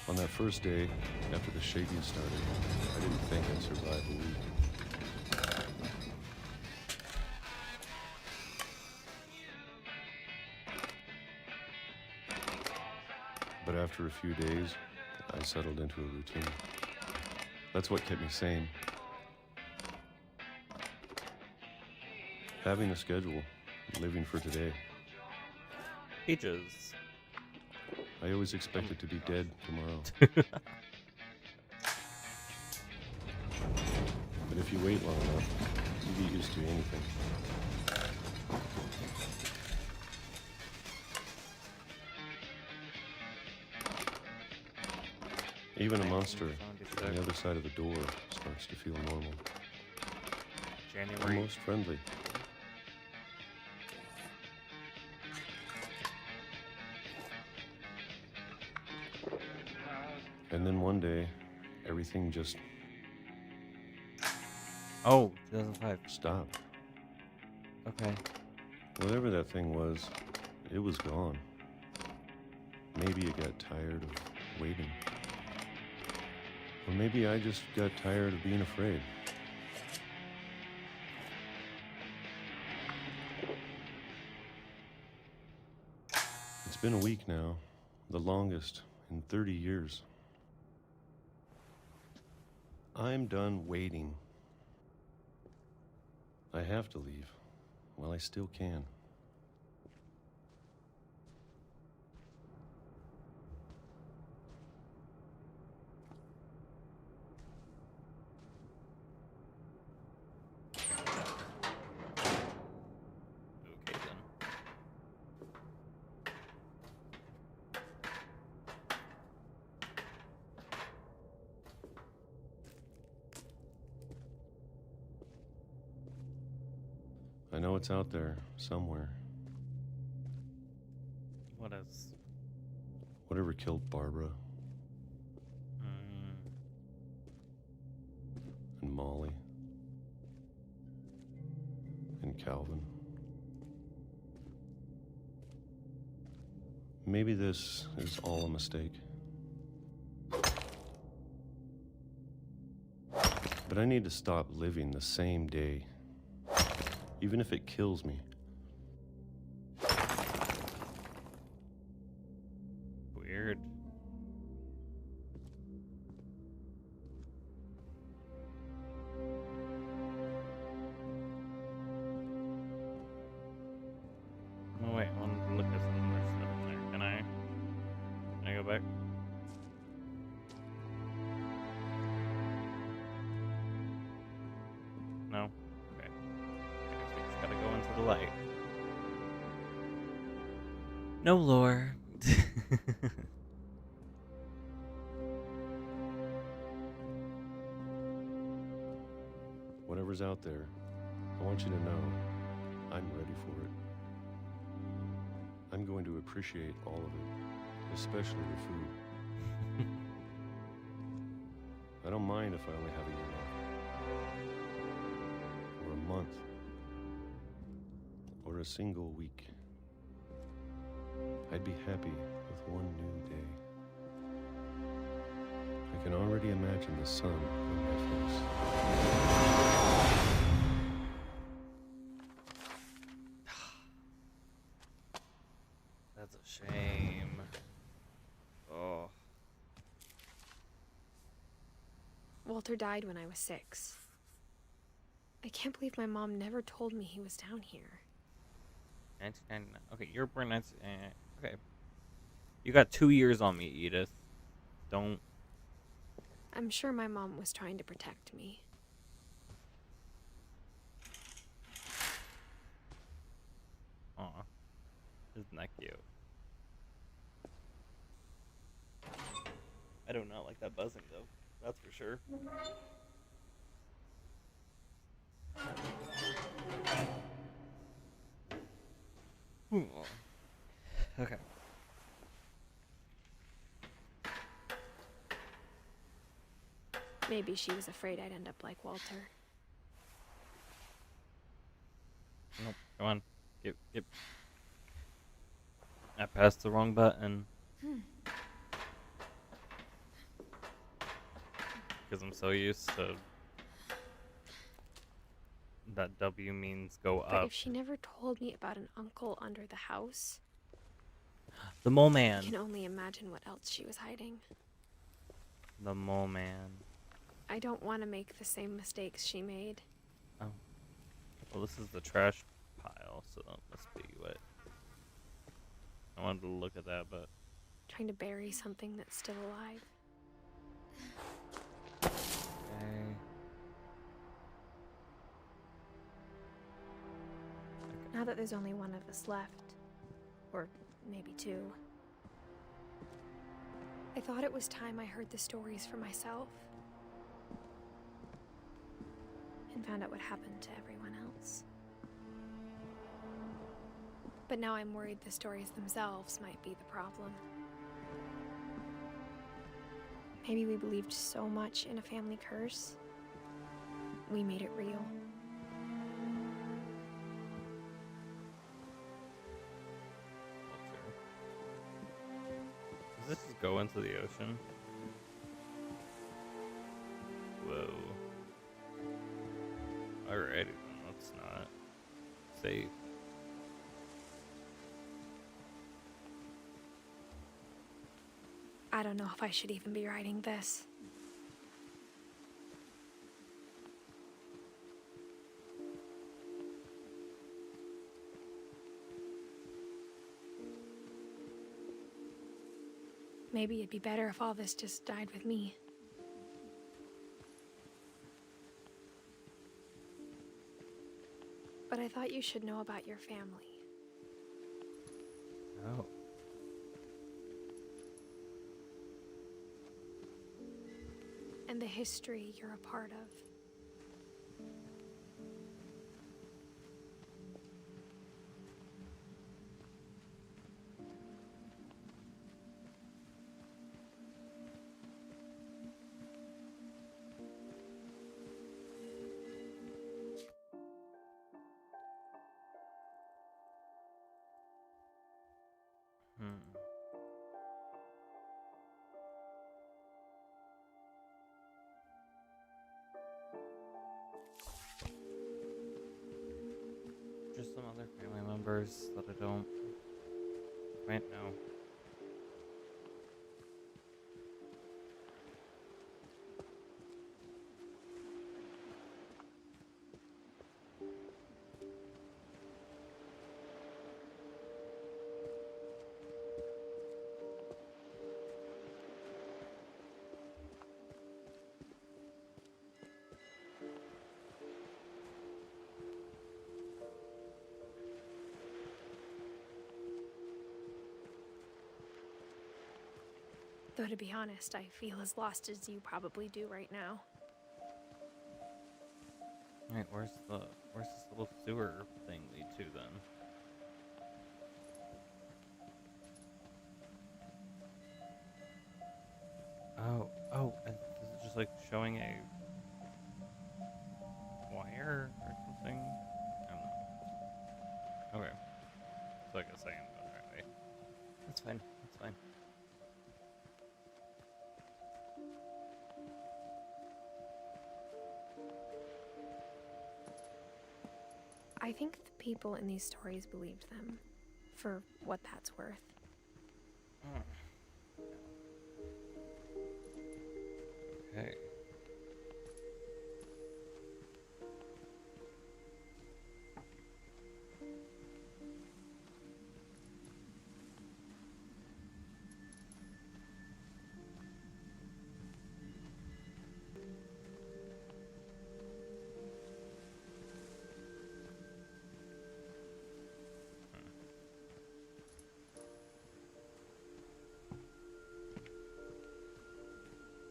On that first day, after the shaking started, I didn't think I'd survive a week. But after a few days, I settled into a routine. That's what kept me sane. Having a schedule, living for today. Peaches. I always expected to be dead tomorrow. But if you wait long enough, you get used to anything. Even a monster on the other side of the door starts to feel normal. January. Almost friendly. And then one day, everything just Oh, 2005. stopped. Okay. Whatever that thing was, it was gone. Maybe it got tired of waiting. Or maybe I just got tired of being afraid. It's been a week now, the longest in 30 years. I'm done waiting. I have to leave while I still can. Okay, then. I know it's out there, somewhere. What is? Whatever killed Barbara and Molly and Calvin. Maybe this is all a mistake. But I need to stop living the same day, even if it kills me. Weird. Oh wait, I wanted to look at some more stuff in there. Can I go back? No? Okay. I guess we just gotta go into the light. No lore. Whatever's out there, I want you to know I'm ready for it. I'm going to appreciate all of it, especially the food. I don't mind if I only have a year left, or a month, or a single week. I'd be happy with one new day. I can already imagine the sun on my face. That's a shame. Oh. Walter died when I was 6. I can't believe my mom never told me he was down here. 1999. Okay, you're born 19. Okay. You got 2 years on me, Edith. Don't. I'm sure my mom was trying to protect me. Aw. Isn't that cute? I do not like that buzzing, though. That's for sure. Okay. Maybe she was afraid I'd end up like Walter. Nope. Come on. Get. I pressed the wrong button. Because I'm so used to that W means go But up. if she never told me about an uncle under the house, The Mole I Man. can only imagine what else she was hiding. The Mole Man. I don't want to make the same mistakes she made. Oh. Well, this is the trash pile, so that must be what. I wanted to look at that, but. Trying to bury something that's still alive. Okay. Now that there's only one of us left, or maybe two, I thought it was time I heard the stories for myself and found out what happened to everyone else. But now I'm worried the stories themselves might be the problem. Maybe we believed so much in a family curse, we made it real. Does this just go into the ocean? Whoa. Alrighty then, let's not safe. I don't know if I should even be writing this. Maybe it'd be better if all this just died with me. But I thought you should know about your family. Oh. And the history you're a part of. Just some other family members that I don't quite know. Though to be honest, I feel as lost as you probably do right now. Alright, where's this little sewer thing lead to then? Oh, and this is just like showing a wire or something? I don't know. Okay. So I guess I am going the right way. That's fine, that's fine. I think the people in these stories believed them, for what that's worth. Okay.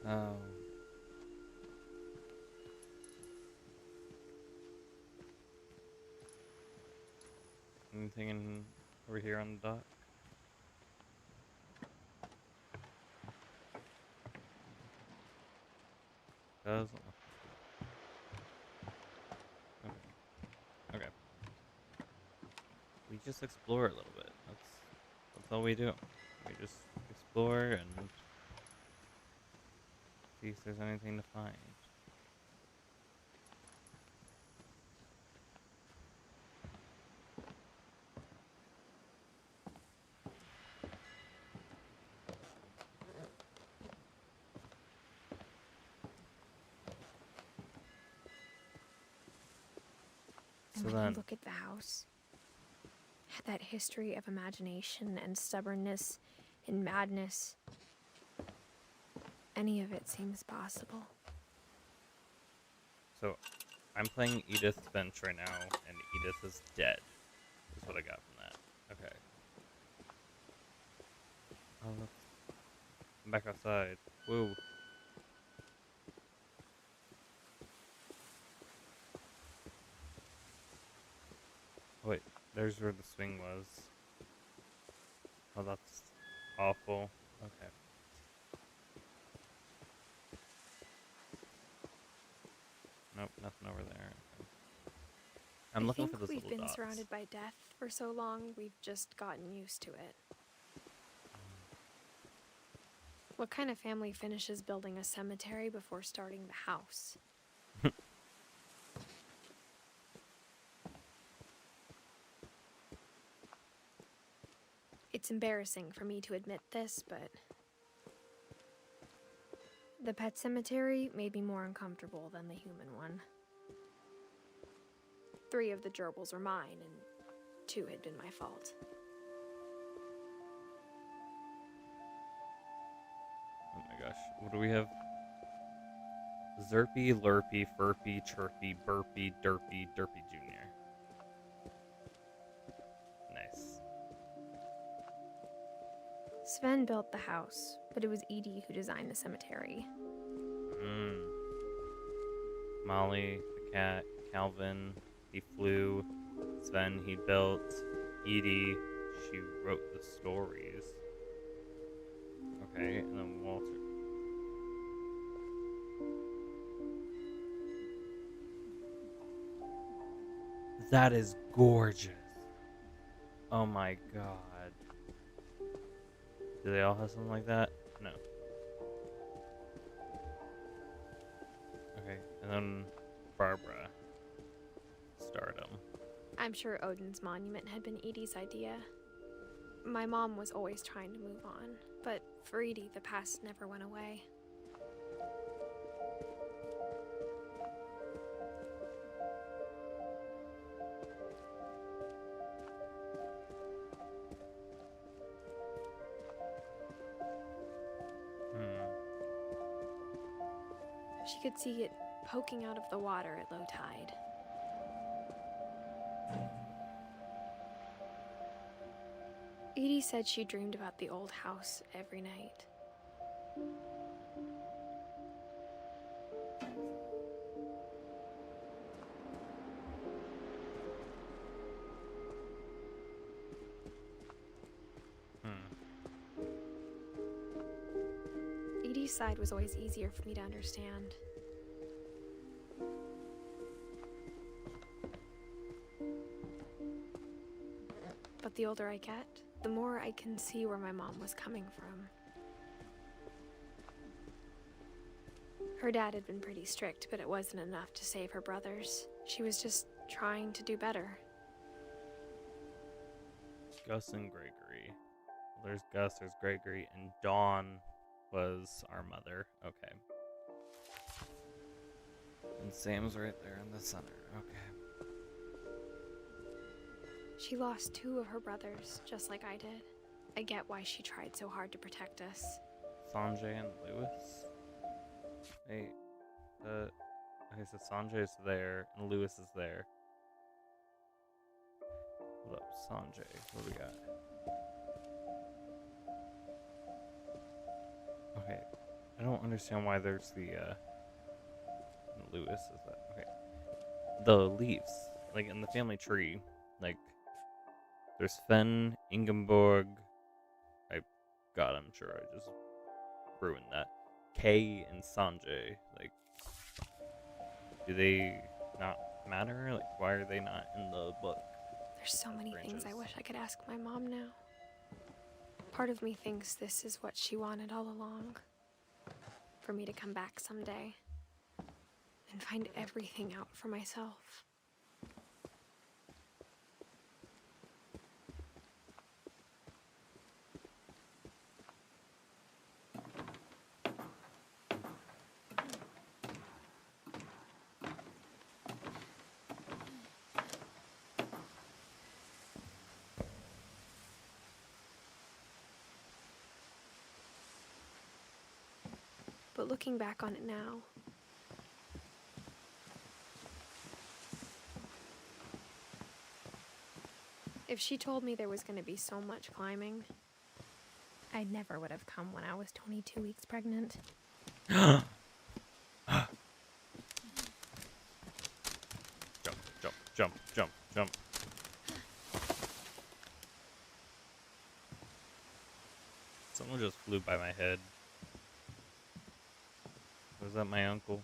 Oh. Anything in over here on the dock. Doesn't look good. Okay. Okay. We just explore a little bit. That's all we do. We just explore and see if there's anything to find. And So when then, you look at the house, that history of imagination and stubbornness and madness, any of it seems possible. so I'm playing Edith Finch right now, and Edith is dead. Is what I got from that. Okay. Oh, I'm back outside. Whoa. Oh, wait, there's where the swing was. Oh, that's awful. Okay. Nope, nothing over there. Okay. I'm looking for those we've little been dots. surrounded by death for so long, we've just gotten used to it. What kind of family finishes building a cemetery before starting the house? It's embarrassing for me to admit this, but the pet cemetery made me more uncomfortable than the human one. 3 of the gerbils were mine, and 2 had been my fault. Oh my gosh. What do we have? Zerpy, Lurpy, Furpy, Chirpy, Burpy, Derpy, Derpy Jr. Nice. Sven built the house, but it was Edie who designed the cemetery. Molly, the cat, Calvin, he flew. Sven, he built. Edie, she wrote the stories. Okay, and then Walter. That is gorgeous. Oh my god. Do they all have something like that? No. Okay, and then Barbara. Stardom. I'm sure Odin's monument had been Edie's idea. My mom was always trying to move on, but for Edie, the past never went away. She could see it poking out of the water at low tide. Edie said she dreamed about the old house every night. Edie's side was always easier for me to understand. But the older I get, the more I can see where my mom was coming from. Her dad had been pretty strict, but it wasn't enough to save her brothers. She was just trying to do better. Gus and Gregory. Well, there's Gus, there's Gregory, and Dawn was our mother. Okay. And Sam's right there in the center. Okay. She lost 2 of her brothers, just like I did. I get why she tried so hard to protect us. Sanjay and Lewis? Wait. Okay, so Sanjay's there, and Lewis is there. Hold up, Sanjay. What do we got? Okay. I don't understand why there's the, Lewis is that. Okay. The leaves. Like, in the family tree, like, There's Sven, Ingeborg. God, I'm sure I just ruined that. Kay and Sanjay. Like, do they not matter? Like, why are they not in the book? There's so many things I wish I could ask my mom now. Part of me thinks this is what she wanted all along. For me to come back someday and find everything out for myself. But looking back on it now, if she told me there was going to be so much climbing, I never would have come when I was 22 weeks pregnant. Jump, jump, jump, jump, jump. Someone just flew by my head. Was that my uncle?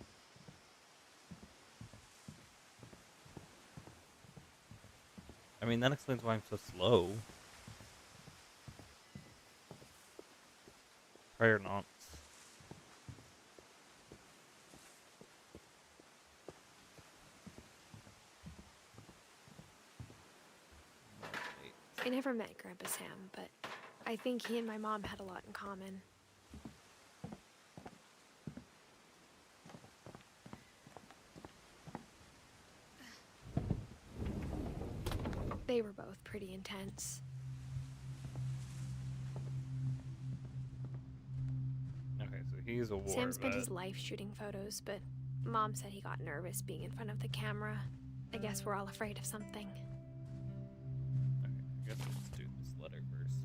I mean, that explains why I'm so slow. Prior not. I never met Grandpa Sam, but I think he and my mom had a lot in common. They were both pretty intense. Okay, so he's a war Sam spent vet. his life shooting photos, but Mom said he got nervous being in front of the camera. I guess we're all afraid of something. Okay, I guess let's do this letter first.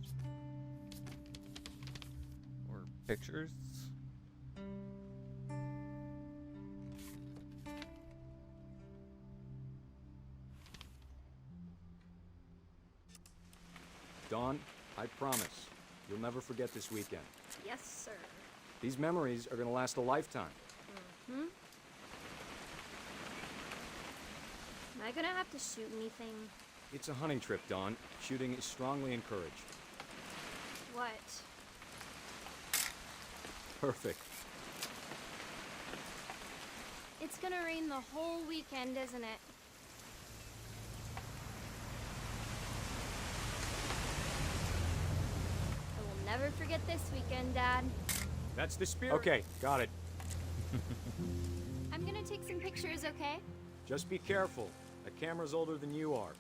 Or pictures. Dawn, I promise, you'll never forget this weekend. Yes, sir. These memories are gonna last a lifetime. Mm-hmm. Am I gonna have to shoot anything? It's a hunting trip, Dawn. Shooting is strongly encouraged. What? Perfect. It's gonna rain the whole weekend, isn't it? I will never forget this weekend, Dad. That's the spirit. Okay, got it. I'm gonna take some pictures, okay? Just be careful. That camera's older than you are.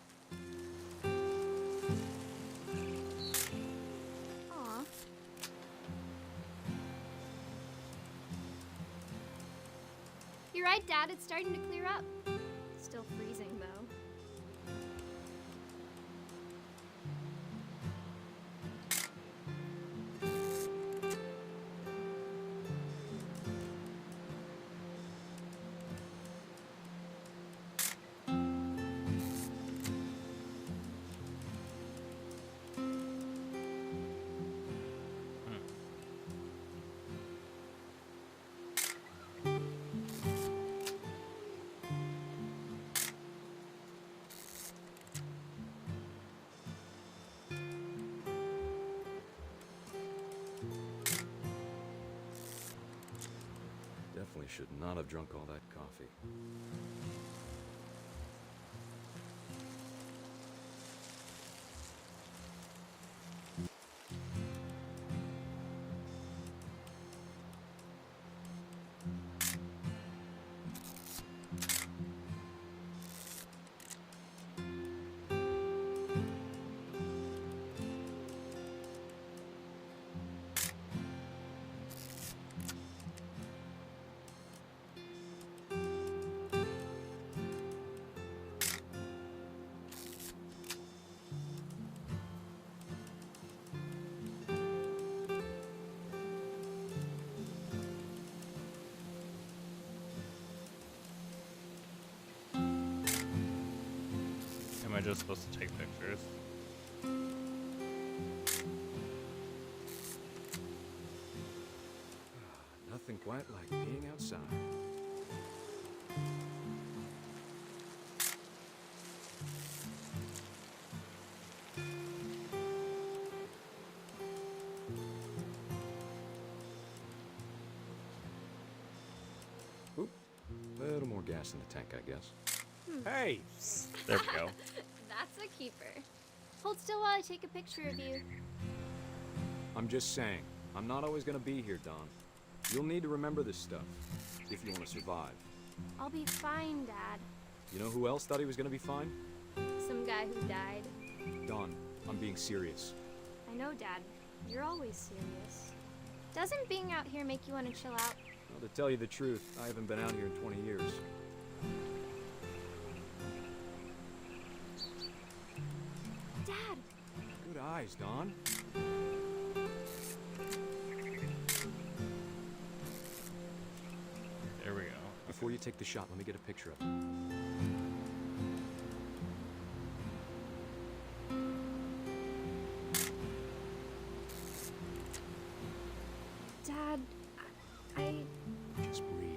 Aw. You're right, Dad. It's starting to clear up. Still freezing, though. Definitely should not have drunk all that coffee. Am I just supposed to take pictures? quite like being outside. Oop, a little more gas in the tank, I guess. Hey! There we go. That's a keeper. Hold still while I take a picture of you. I'm just saying, I'm not always gonna be here, Don. You'll need to remember this stuff, if you want to survive. I'll be fine, Dad. You know who else thought he was gonna be fine? Some guy who died. Don, I'm being serious. I know, Dad. You're always serious. Doesn't being out here make you want to chill out? Well, to tell you the truth, I haven't been out here in 20 years. Dad! Good eyes, Don. There we go. Before you take the shot, let me get a picture of it. Dad, I... Just breathe.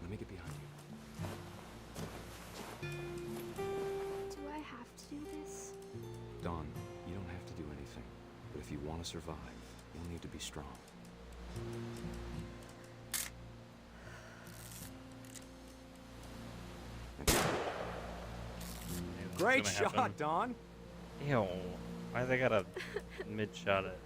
Let me get behind you. Do I have to do this? Don, you don't have to do anything. But if you want to survive, you'll need to be strong. Great gonna shot, happen. Don. Ew. Why they got a mid-shot it?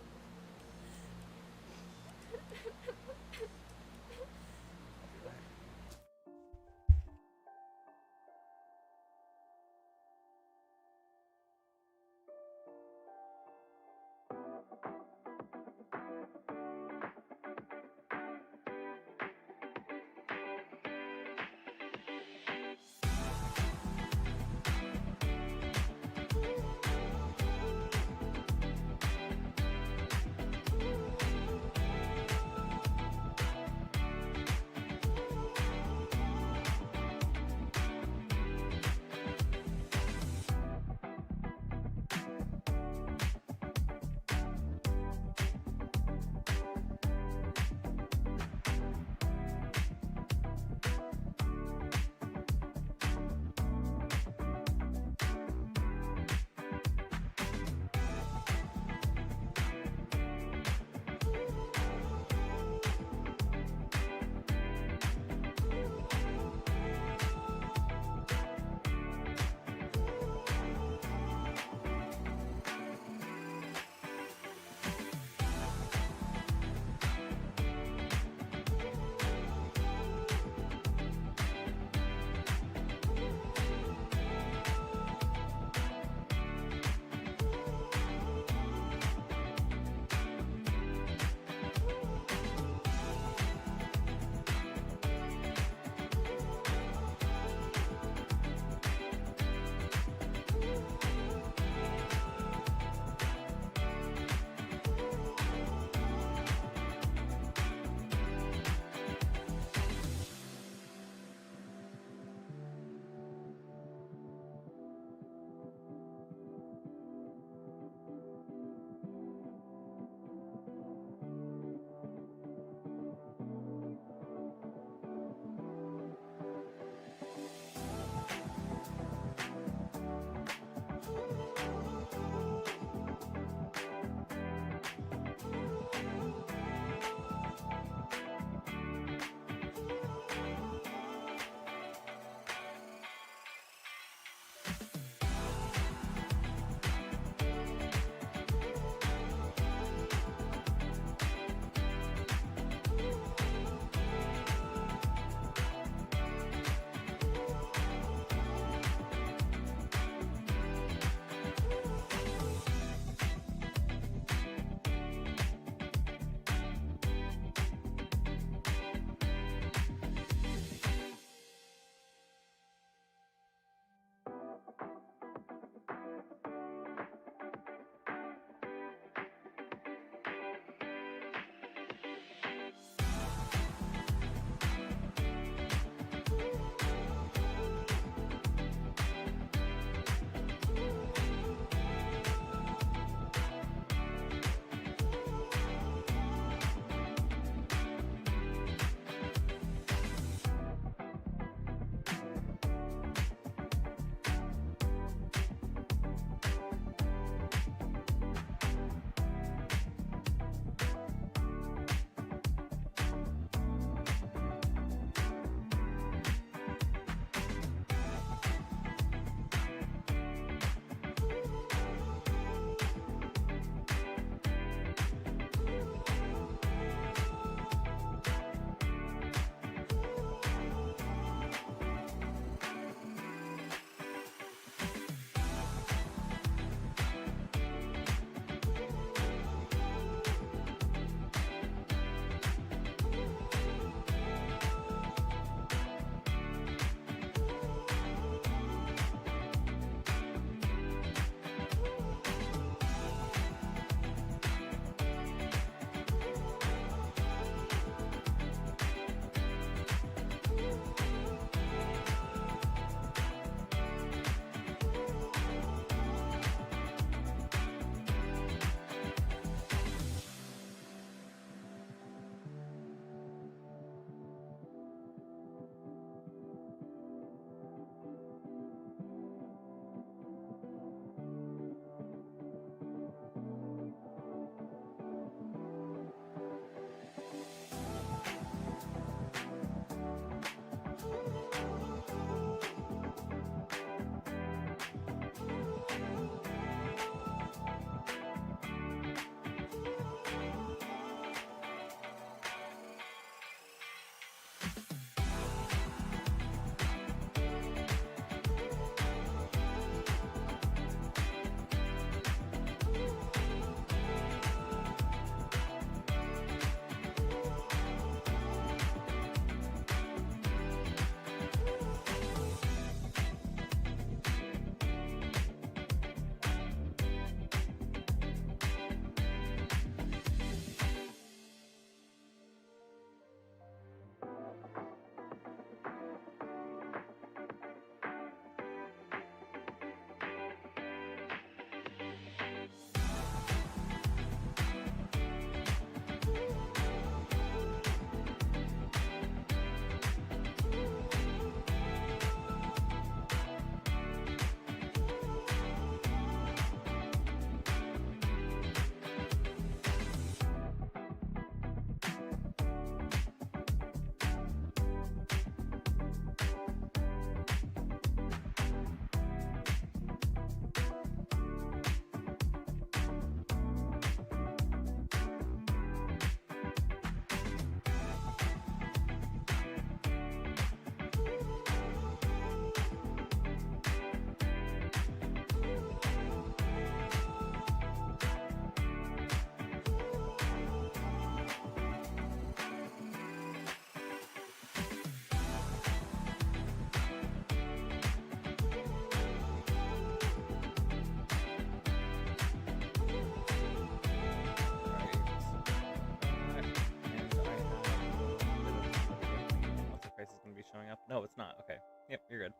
up? No, it's not. Okay. Yep, you're good.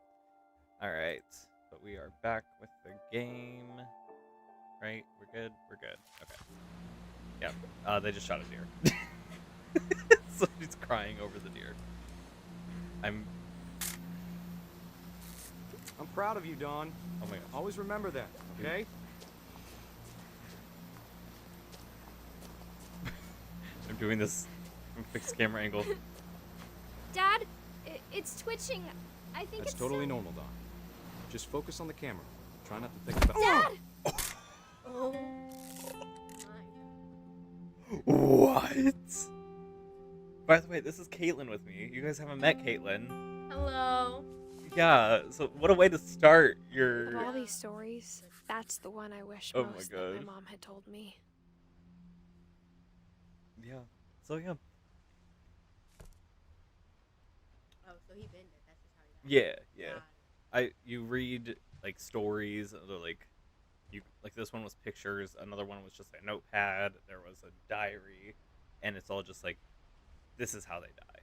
Alright. But we are back with the game. Right? We're good? We're good. Okay. Yep. They just shot a deer. So she's crying over the deer. I'm proud of you, Dawn. Oh my gosh. Always remember that, okay? I'm doing this from fixed camera angle. Dad, it's twitching. I think That's it's totally so... normal, Dawn. Just focus on the camera. Try not to think about... Dad! Oh. What? By the way, this is Caitlin with me. You guys haven't met Caitlin. Hello. Yeah, so what a way to start your... Of all these stories, that's the one I wish Oh my most that God. my mom had told me. Yeah. So yeah. Oh, so he been it. That's just how he got it. Yeah, yeah. You read like stories, or like this one was pictures, another one was just a notepad, there was a diary, and it's all just like, this is how they die.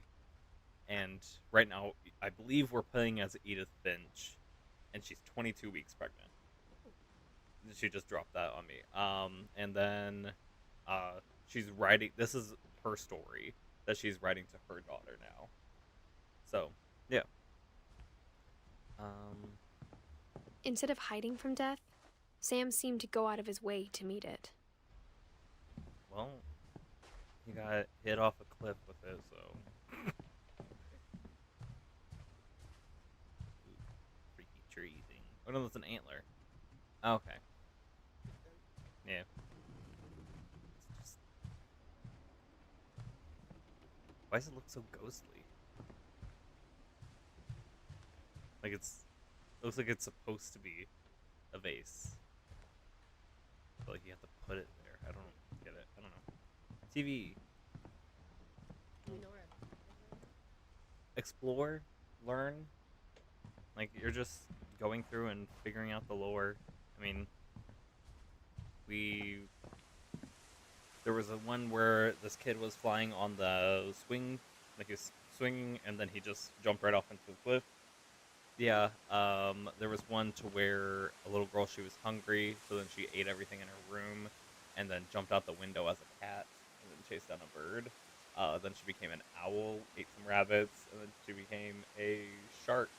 And right now, I believe we're playing as Edith Finch, and she's 22 weeks pregnant. She just dropped that on me. And then she's writing. This is her story that she's writing to her daughter now. So yeah. Instead of hiding from death, Sam seemed to go out of his way to meet it. Well, he got hit off a cliff with it, so. Freaky tree thing. Oh no, that's an antler. Okay. Yeah. It's just... Why does it look so ghostly? Like it looks like it's supposed to be a vase. But like you have to put it there. I don't get it. I don't know. TV. Do we know where Explore, learn. Like you're just going through and figuring out the lore. I mean, there was a one where this kid was flying on the swing, like he was swinging, and then he just jumped right off into the cliff. Yeah, there was one to where a little girl, she was hungry, so then she ate everything in her room, and then jumped out the window as a cat, and then chased down a bird. Then she became an owl, ate some rabbits, and then she became a shark,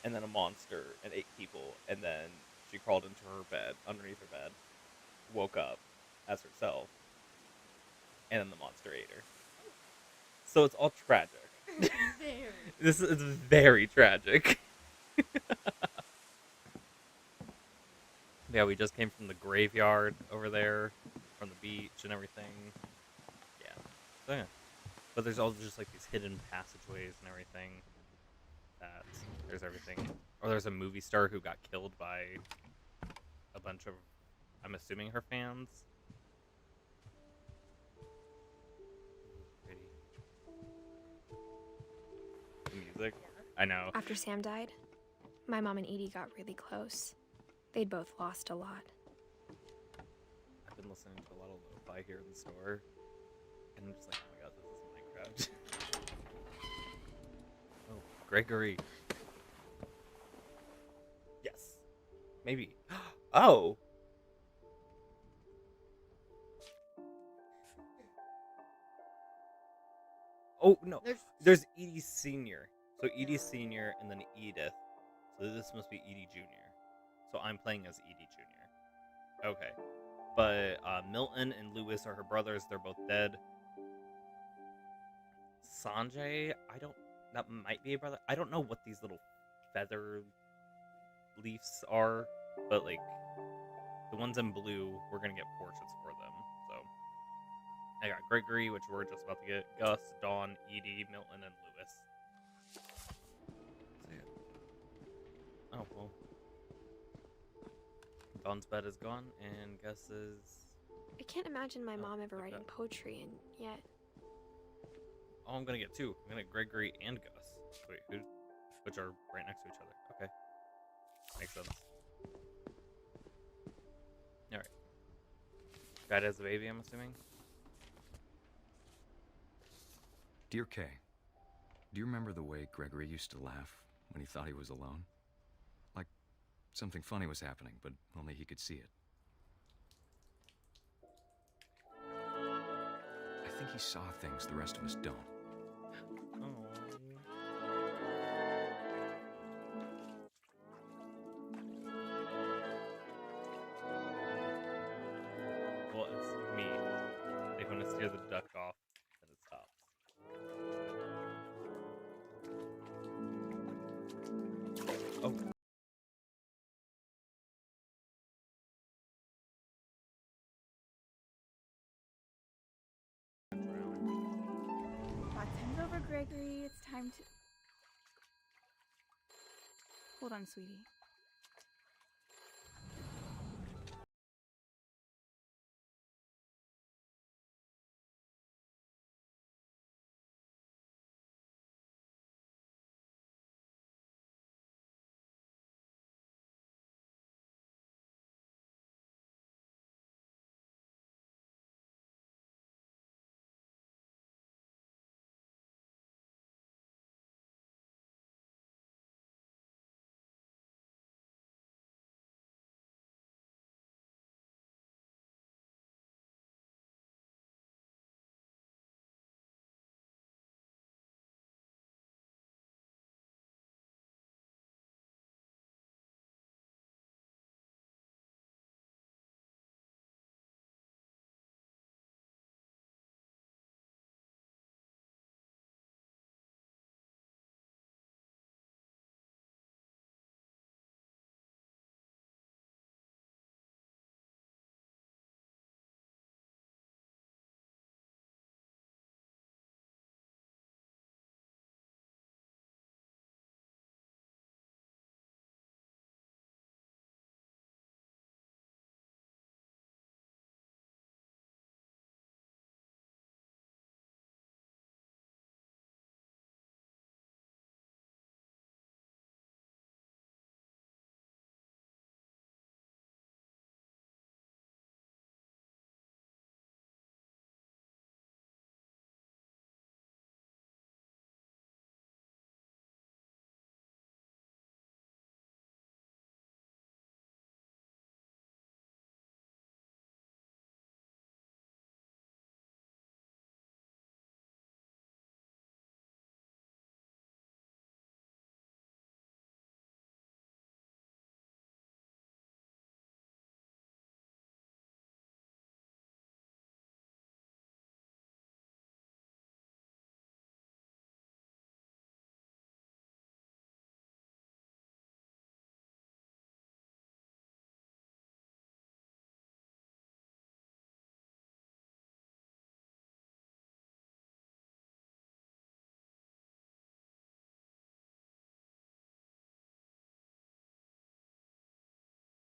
and then a monster, and ate people, and then she crawled into her bed, underneath her bed, woke up as herself, and then the monster ate her. So it's all tragic. This is very tragic. Yeah, we just came from the graveyard over there, from the beach and everything. Yeah. So yeah. But there's also just like these hidden passageways and everything. There's everything. Or there's a movie star who got killed by a bunch of, I'm assuming, her fans. Pretty. The music. I know. After Sam died, my mom and Edie got really close. They'd both lost a lot. I've been listening to a lot of lo-fi here in the store, and I'm just like, oh my god, this is Minecraft. Oh, Gregory. Yes. Maybe. Oh! Oh, no. There's Edie Sr. So Edie Sr. and then Edith. So this must be Edie Jr. So I'm playing as Edie Jr. Okay. But Milton and Lewis are her brothers. They're both dead. Sanjay, that might be a brother. I don't know what these little feather leaves are. But like, the ones in blue, we're going to get portraits for them. So I got Gregory, which we're just about to get. Gus, Dawn, Edie, Milton, and Lewis. So yeah. Oh, well. Dawn's bed is gone, and Gus's... I can't imagine my mom ever writing poetry, and yet... Oh, I'm gonna get two. I'm gonna get Gregory and Gus. Wait, which are right next to each other. Okay. Makes sense. Alright. Died as a baby, I'm assuming? Dear Kay, Do you remember the way Gregory used to laugh when he thought he was alone? Like something funny was happening, but only he could see it. I think he saw things the rest of us don't. Well, it's me. Like when I steer the duck off, then it stops. Oh. Time's over, Gregory. It's time to... Hold on, sweetie.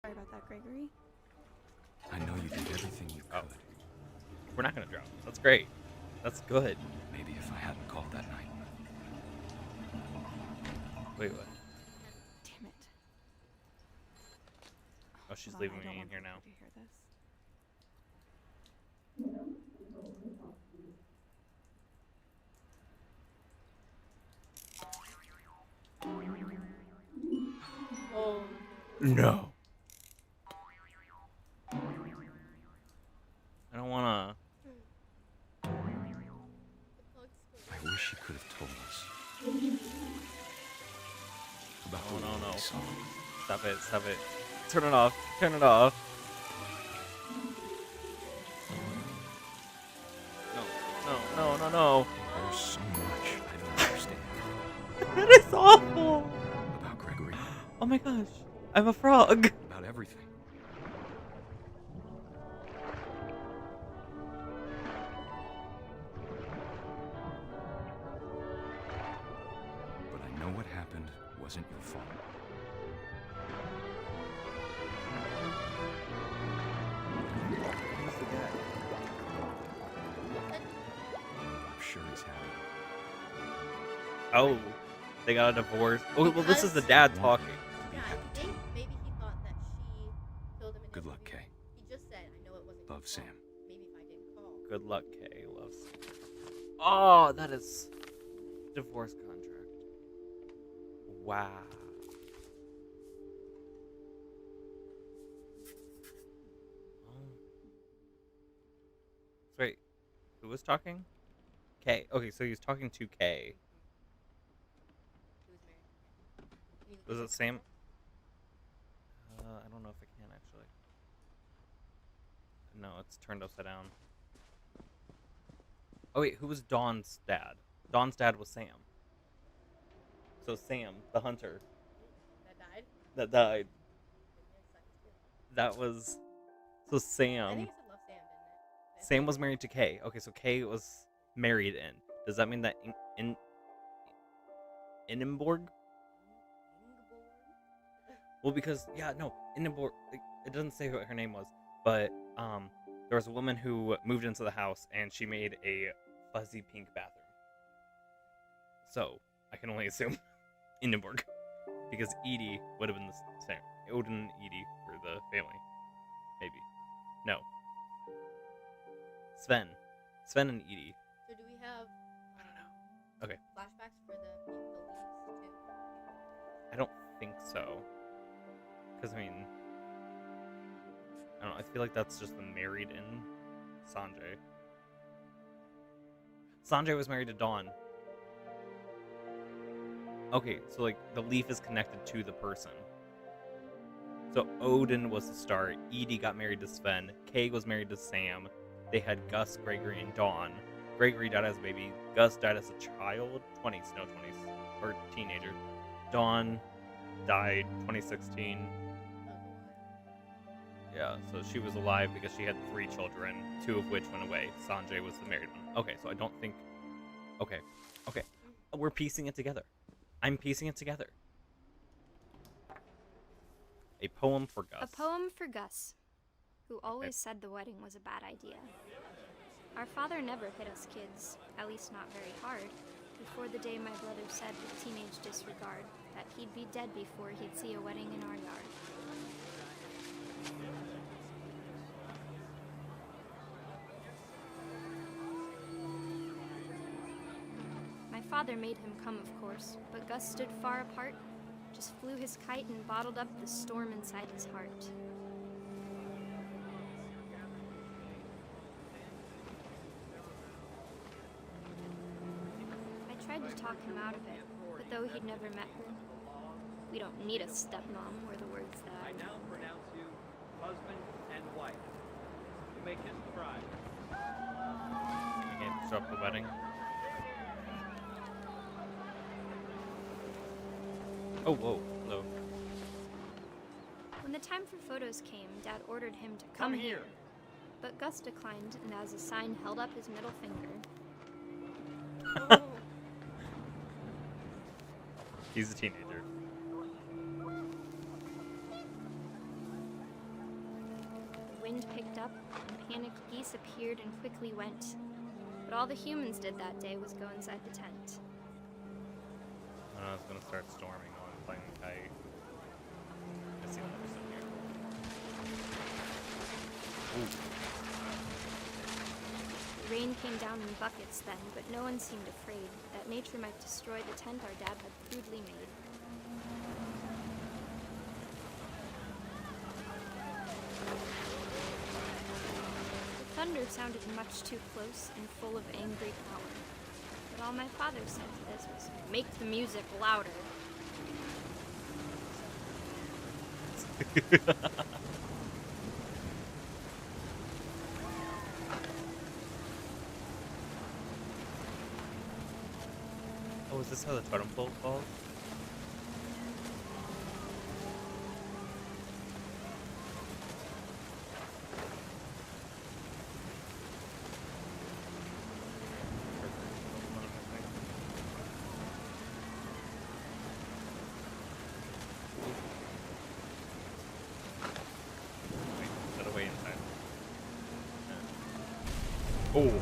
Sorry about that, Gregory. I know you did everything you could. We're not gonna drop. That's great. That's good. Maybe if I hadn't called that night. Wait, what? Damn it. Oh, she's Hold on, leaving I don't me in want here people now. to hear this. Oh. No. I don't wanna. I wish he could have told us. About Oh, no, no. he saw. Stop it, stop it. Turn it off. Turn it off. No, no, no, no. There's so much I don't understand. That is awful. About Gregory. Oh my gosh. I'm a frog. About everything. But I know what happened wasn't your fault. Who's the guy? I'm sure he's happy. Oh, they got a divorce. Oh, well, this is the dad talking. Yeah, I think maybe he thought that she killed him in Good his luck, movie. Kay. He just said, I know it wasn't Love, your Sam. fault. Maybe if I didn't call. Good luck, Kay. Loves. Oh, that is. Divorce contract. Wow. Oh. Wait, who was talking? Kay. Okay, so he was talking to Kay. He was married. Was it Sam? I don't know if I can actually. No, it's turned upside down. Oh wait, who was Dawn's dad? Dawn's dad was Sam. So Sam, the hunter. That died? That died. That was... So Sam... I think it said love Sam, didn't it? Sam was married to Kay. Okay, so Kay was married in. Does that mean that Innenborg? Well, because, yeah, no, Innenborg, it doesn't say what her name was, but there was a woman who moved into the house, and she made a fuzzy pink bathroom. So, I can only assume Innenborg, because Edie would have been the same. Odin and Edie were the family. Maybe. No. Sven and Edie. So do we have I don't know. Okay. flashbacks for the leaves too? I don't think so. Because, I mean, I don't know. I feel like that's just the married in Sanjay. Sanjay was married to Dawn. Okay, so, like, the leaf is connected to the person. So Odin was the start. Edie got married to Sven. Kay was married to Sam. They had Gus, Gregory, and Dawn. Gregory died as a baby. Gus died as a child. 20s, no 20s. Or teenager. Dawn died 2016. Yeah, so she was alive because she had 3 children, 2 of which went away. Sanjay was the married one. Okay, so I don't think... Okay. We're piecing it together. I'm piecing it together. A poem for Gus. A poem for Gus, who always said the wedding was a bad idea. Our father never hit us kids, at least not very hard, before the day my brother said with teenage disregard that he'd be dead before he'd see a wedding in our yard. My father made him come, of course, but Gus stood far apart, just flew his kite and bottled up the storm inside his heart. I tried to talk him out of it, but though he'd never met her, we don't need a stepmom, were the words that I now pronounce you husband and wife. You may kiss the bride. You can't disrupt the wedding. Oh, whoa, hello. When the time for photos came, Dad ordered him to come here. But Gus declined, and as a sign held up his middle finger. He's a teenager. The wind picked up, and panicked geese appeared and quickly went. But all the humans did that day was go inside the tent. I was gonna start storming on playing the kite. I see another stuff here. Ooh. The rain came down in buckets then, but no one seemed afraid that nature might destroy the tent our dad had crudely made. The thunder sounded much too close and full of angry power. But all my father said to this was, "Make the music louder." Oh, is this how the totem pole falls? Wait, is that a way inside? Oh.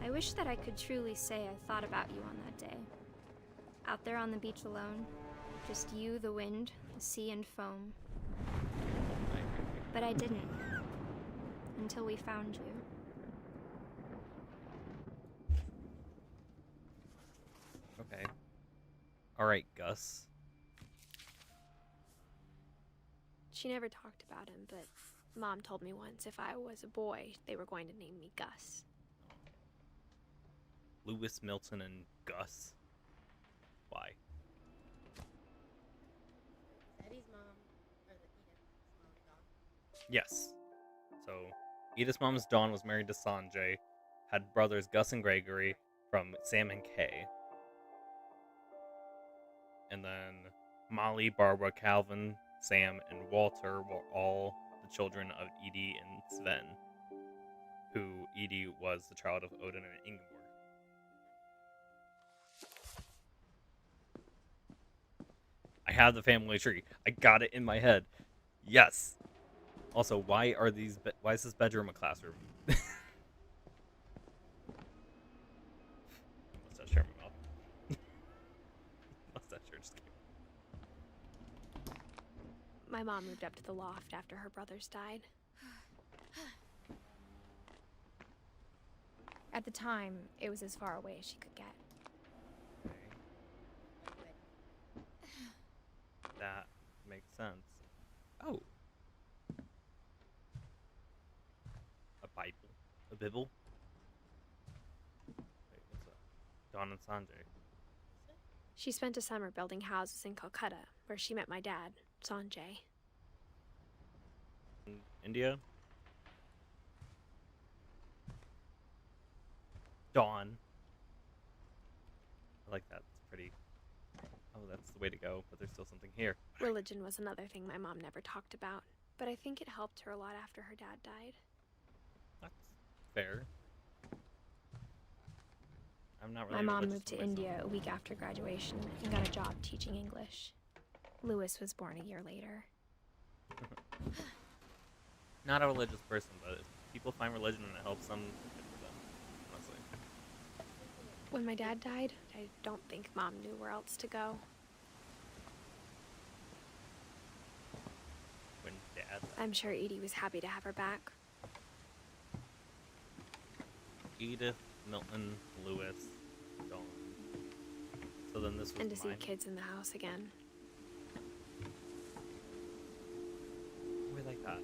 I wish that I could truly say I thought about you on that day. Out there on the beach alone, just you, the wind, the sea, and foam. But I didn't. Until we found you. Okay. Alright, Gus. She never talked about him, but Mom told me once if I was a boy, they were going to name me Gus. Lewis, Milton, and Gus. Why? Eddie's mom, or the Edith's mom, Dawn. Yes. So, Edith's mom's Dawn was married to Sanjay, had brothers Gus and Gregory from Sam and Kay. And then Molly, Barbara, Calvin, Sam, and Walter were all the children of Edie and Sven, who Edie was the child of Odin and Ingeborg. I have the family tree. I got it in my head. Yes. Also, why is this bedroom a classroom? Mustache hair in my mouth. Mustache hair just came. My mom moved up to the loft after her brothers died. At the time, it was as far away as she could get. That makes sense. Oh. A Bible. A Bible? Wait, what's that? Dawn and Sanjay. She spent a summer building houses in Calcutta, where she met my dad, Sanjay. In India? Dawn. I like that. It's pretty. Oh, that's the way to go, but there's still something here. Religion was another thing my mom never talked about, but I think it helped her a lot after her dad died. That's fair. I'm not really My mom religious moved to myself. India a week after graduation and got a job teaching English. Lewis was born a year later. Not a religious person, but if people find religion and it helps them, good for them, honestly. When my dad died, I don't think Mom knew where else to go. When Dad died. I'm sure Edie was happy to have her back. Edith, Milton, Lewis, Dawn. So then this was And to see mine. kids in the house again. We like that.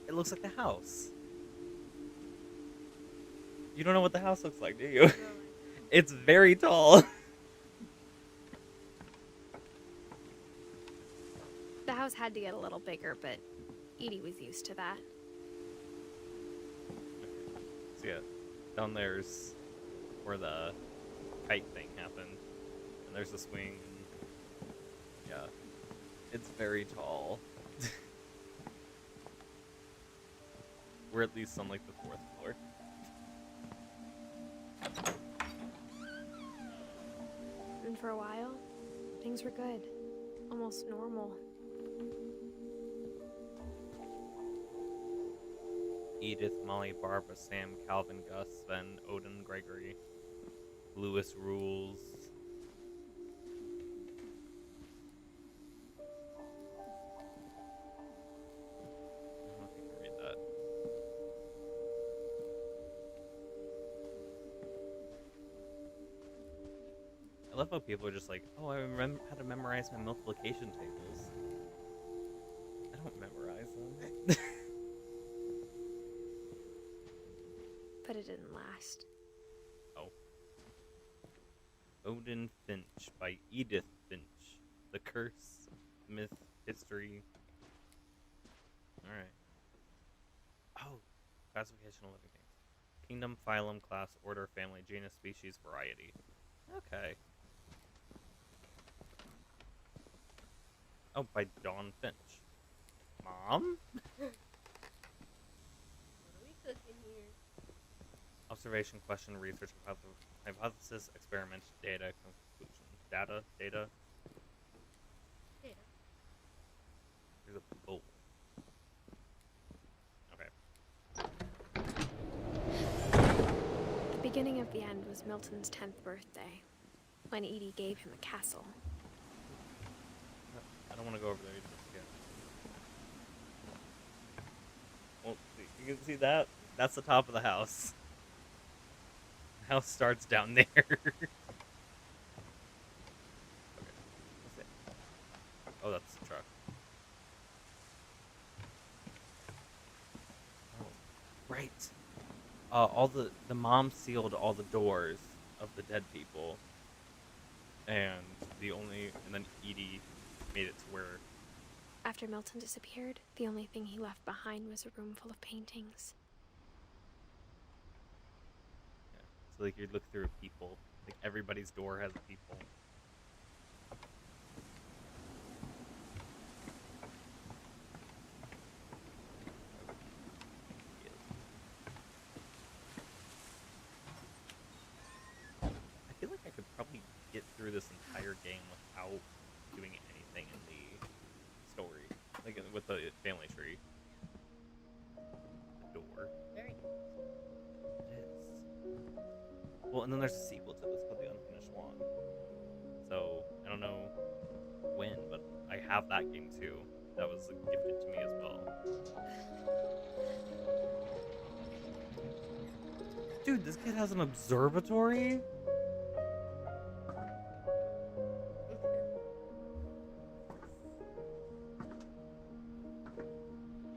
It looks like the house. You don't know what the house looks like, do you? It's very tall. The house had to get a little bigger, but Edie was used to that. So yeah, down there's where the kite thing happened. And there's the swing. And yeah, it's very tall. We're at least on like the 4th floor. And for a while, things were good. Almost normal. Edith, Molly, Barbara, Sam, Calvin, Gus, Sven, Odin, Gregory, Lewis rules. I don't know if you can read that. I love how people are just like, oh, I remember how to memorize my multiplication tables. I don't memorize them. But it didn't last. Oh. Odin Finch by Edith Finch. The Curse, Myth, History. Alright. Oh. Classification of living things. Kingdom, phylum, class, order, family, genus, species, variety. Okay. Oh, by Dawn Finch. Mom? What are we cooking here? Observation, question, research, hypothesis, experiment, data, conclusion. Data? Data. There's a bowl. Okay. The beginning of the end was Milton's 10th birthday, when Edie gave him a castle. I don't want to go over there. You just You can see that? That's the top of the house. The house starts down there. Okay. What's it? Oh, that's the truck. Oh, right. All the mom sealed all the doors of the dead people. And then Edie made it to where... After Milton disappeared, the only thing he left behind was a room full of paintings. Yeah. So like you'd look through people. Like everybody's door has people. I feel like I could probably get through this entire game without doing anything in the story. Like with the family tree. The door. Very It is. Well, and then there's a sequel to this called The Unfinished Swan. So, I don't know when, but I have that game too. That was gifted to me as well. Dude, this kid has an observatory?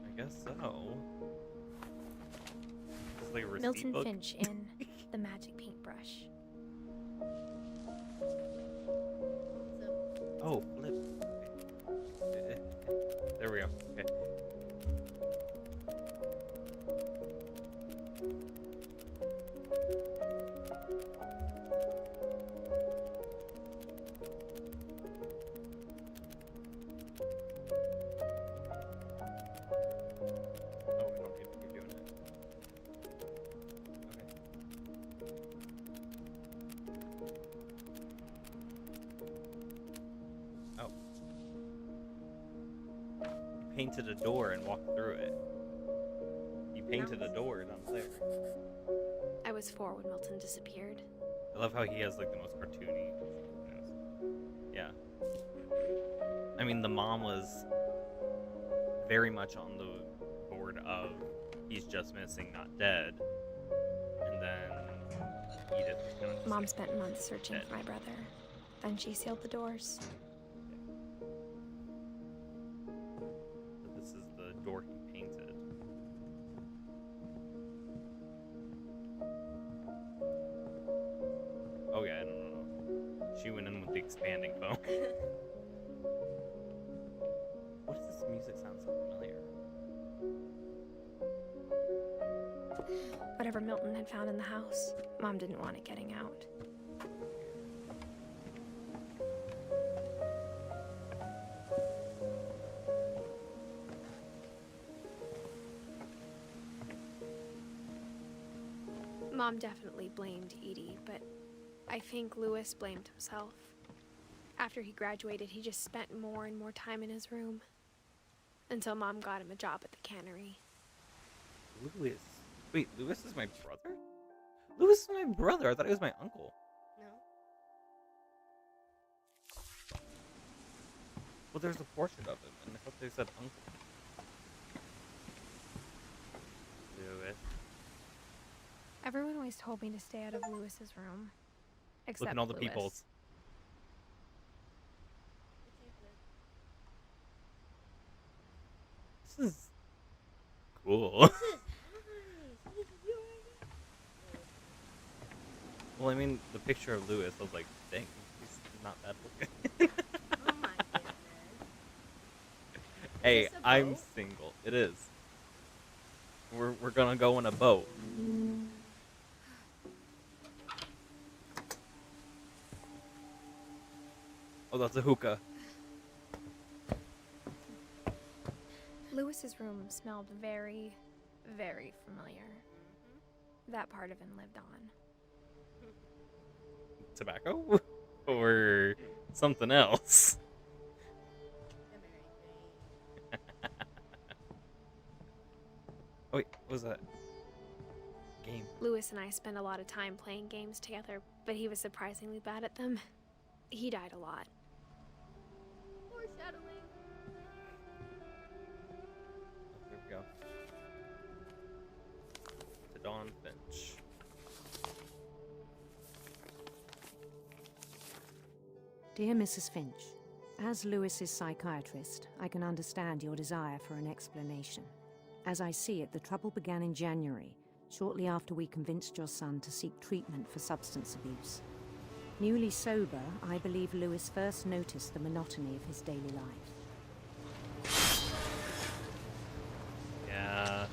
I guess so. It's like a receipt Milton book. Finch in The Magic Paintbrush. Oh, flip. There we go. Okay. Oh, we don't need to keep doing it. Okay. Oh. You painted a door and walked through it. You painted a door down there. I was 4 when Milton disappeared. I love how he has like the most cartoony. Yeah. I mean, the mom was very much on the board of he's just missing, not dead. And then Edith was kind of just Mom like, spent months searching dead. for my brother. Then she sealed the doors. So this is the door he painted. Oh yeah, no. She went in with the expanding foam. What does this music sound so familiar? Whatever Milton had found in the house, Mom didn't want it getting out. Mom definitely blamed Edie, but I think Lewis blamed himself. After he graduated, he just spent more and more time in his room. Until Mom got him a job at the cannery. Lewis. Wait, Lewis is my brother? Lewis is my brother. I thought he was my uncle. No. Well, there's a portrait of him, and I thought they said uncle. Lewis. Everyone always told me to stay out of Lewis's room. Except Look at all the Lewis. peoples. This is cool. Well, I mean, the picture of Lewis, I was like, dang, he's not bad looking. Oh my goodness. Hey, this a I'm boat? single. It is. We're gonna go in a boat. Oh, that's a hookah. Lewis's room smelled very, very familiar. That part of him lived on. Tobacco? Or something else? Oh, wait, what was that? Game. Lewis and I spent a lot of time playing games together, but he was surprisingly bad at them. He died a lot. Foreshadowing. There we go. Dear Mrs. Finch, as Lewis's psychiatrist, I can understand your desire for an explanation. As I see it, the trouble began in January, shortly after we convinced your son to seek treatment for substance abuse. Newly sober, I believe Lewis first noticed the monotony of his daily life. Yeah.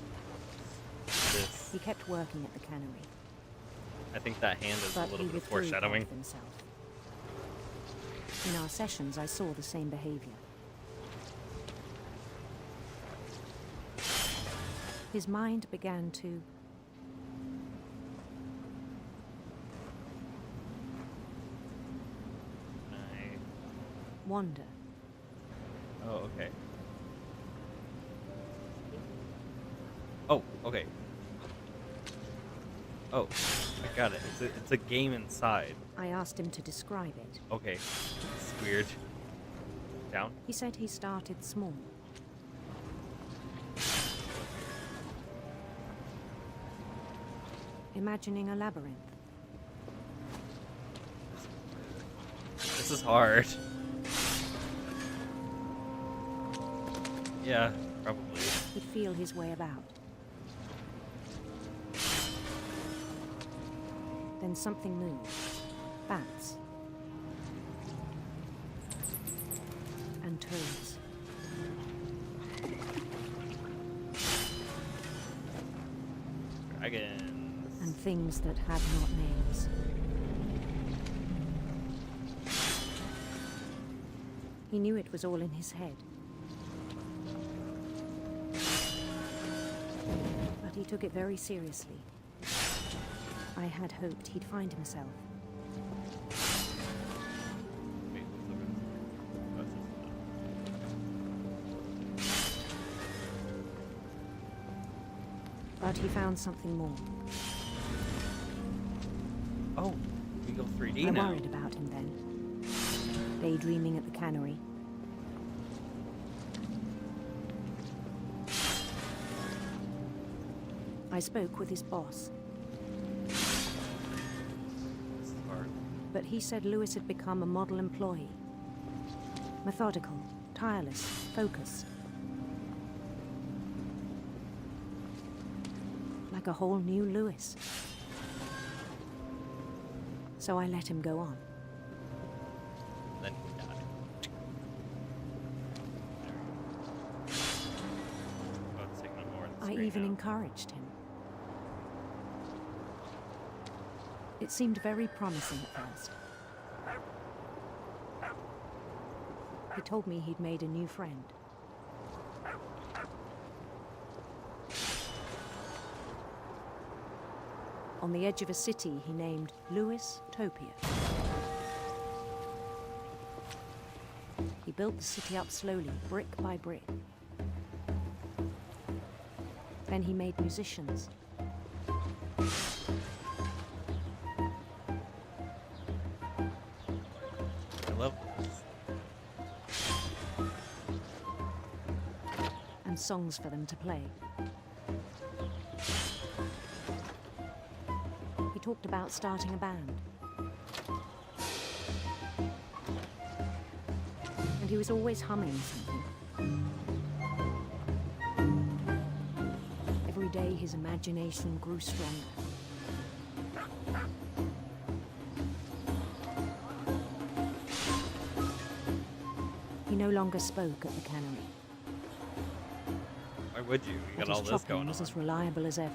He kept working at the cannery. I think that hand is But a little he bit of withdrew foreshadowing. part of himself. In our sessions, I saw the same behavior. His mind began to wander. Oh, okay. Oh, okay. Oh, I got it. It's a game inside. I asked him to describe it. Okay. It's weird. Down? He said he started small. Imagining a labyrinth. This is hard. Yeah, probably. He'd feel his way about. Then something moved. Bats. And toads. Dragons. And things that had not names. He knew it was all in his head. But he took it very seriously. I had hoped he'd find himself. But he found something more. Oh, we go 3D I now. worried about him then. Daydreaming at the cannery. I spoke with his boss. But he said Lewis had become a model employee. Methodical, tireless, focused. Like a whole new Lewis. So I let him go on. Then he died. Oh, it's taking up more of the I screen even now. encouraged him. It seemed very promising at first. He told me he'd made a new friend. On the edge of a city he named Lewis Topia. He built the city up slowly, brick by brick. Then he made musicians. I love this. And songs for them to play. He talked about starting a band. And he was always humming something. Every day his imagination grew stronger. He no longer spoke at the cannery. Why would you? You But got all his this chopping going was on. as reliable as ever.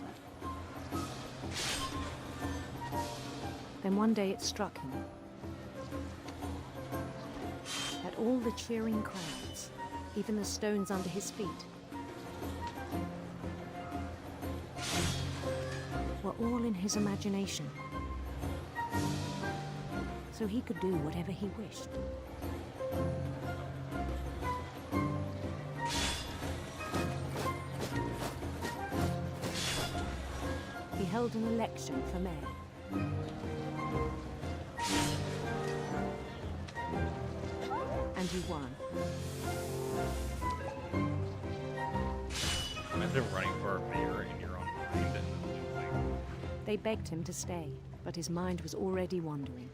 Then one day it struck him that all the cheering crowds, even the stones under his feet, were all in his imagination. So he could do whatever he wished. He held an election for mayor. And he won. Imagine running for a mayor in your own mind and then losing. They begged him to stay, but his mind was already wandering.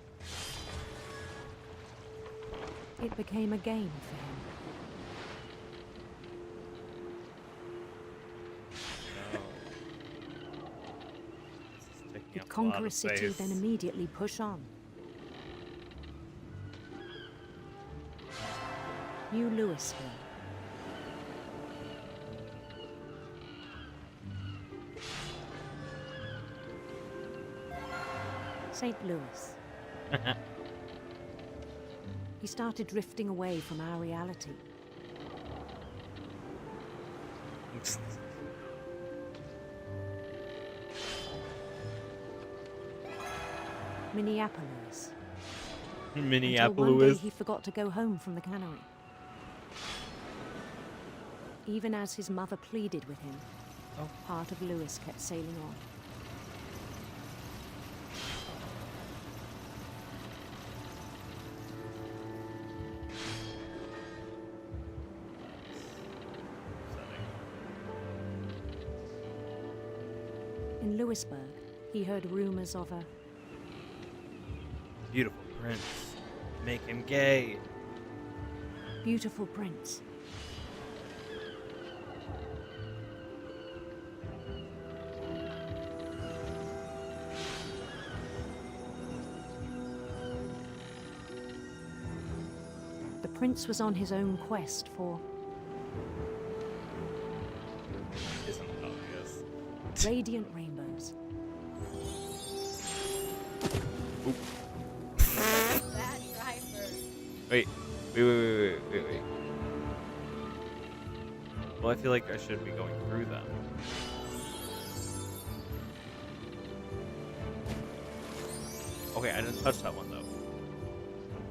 It became a game for him. He'd conquer a city, then immediately push on. New Louisville. St. Louis. He started drifting away from our reality. Minneapolis. Until one day he forgot to go home from the cannery. Even as his mother pleaded with him, part of Louis kept sailing on. In Louisburg, he heard rumors of a beautiful prince. Make him gay. Beautiful prince. The prince was on his own quest for radiant rainbows. That driver. Wait. Well, I feel like I should be going through them. Okay, I didn't touch that one though.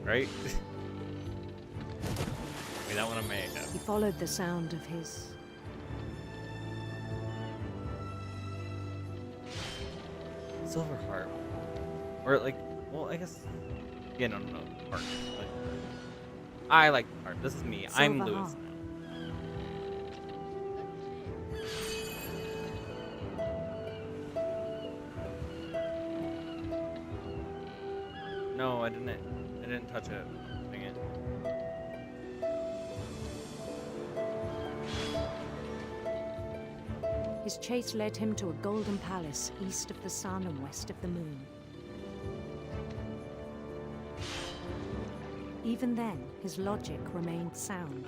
Right? I mean, that one I may have. He followed the sound of his silver harp. Or like, well, I guess. Yeah, no, harp. Like, I like the harp. This is me. Silver I'm Louis harp. now. No, I didn't touch it. Dang it. His chase led him to a golden palace east of the sun and west of the moon. Even then, his logic remained sound.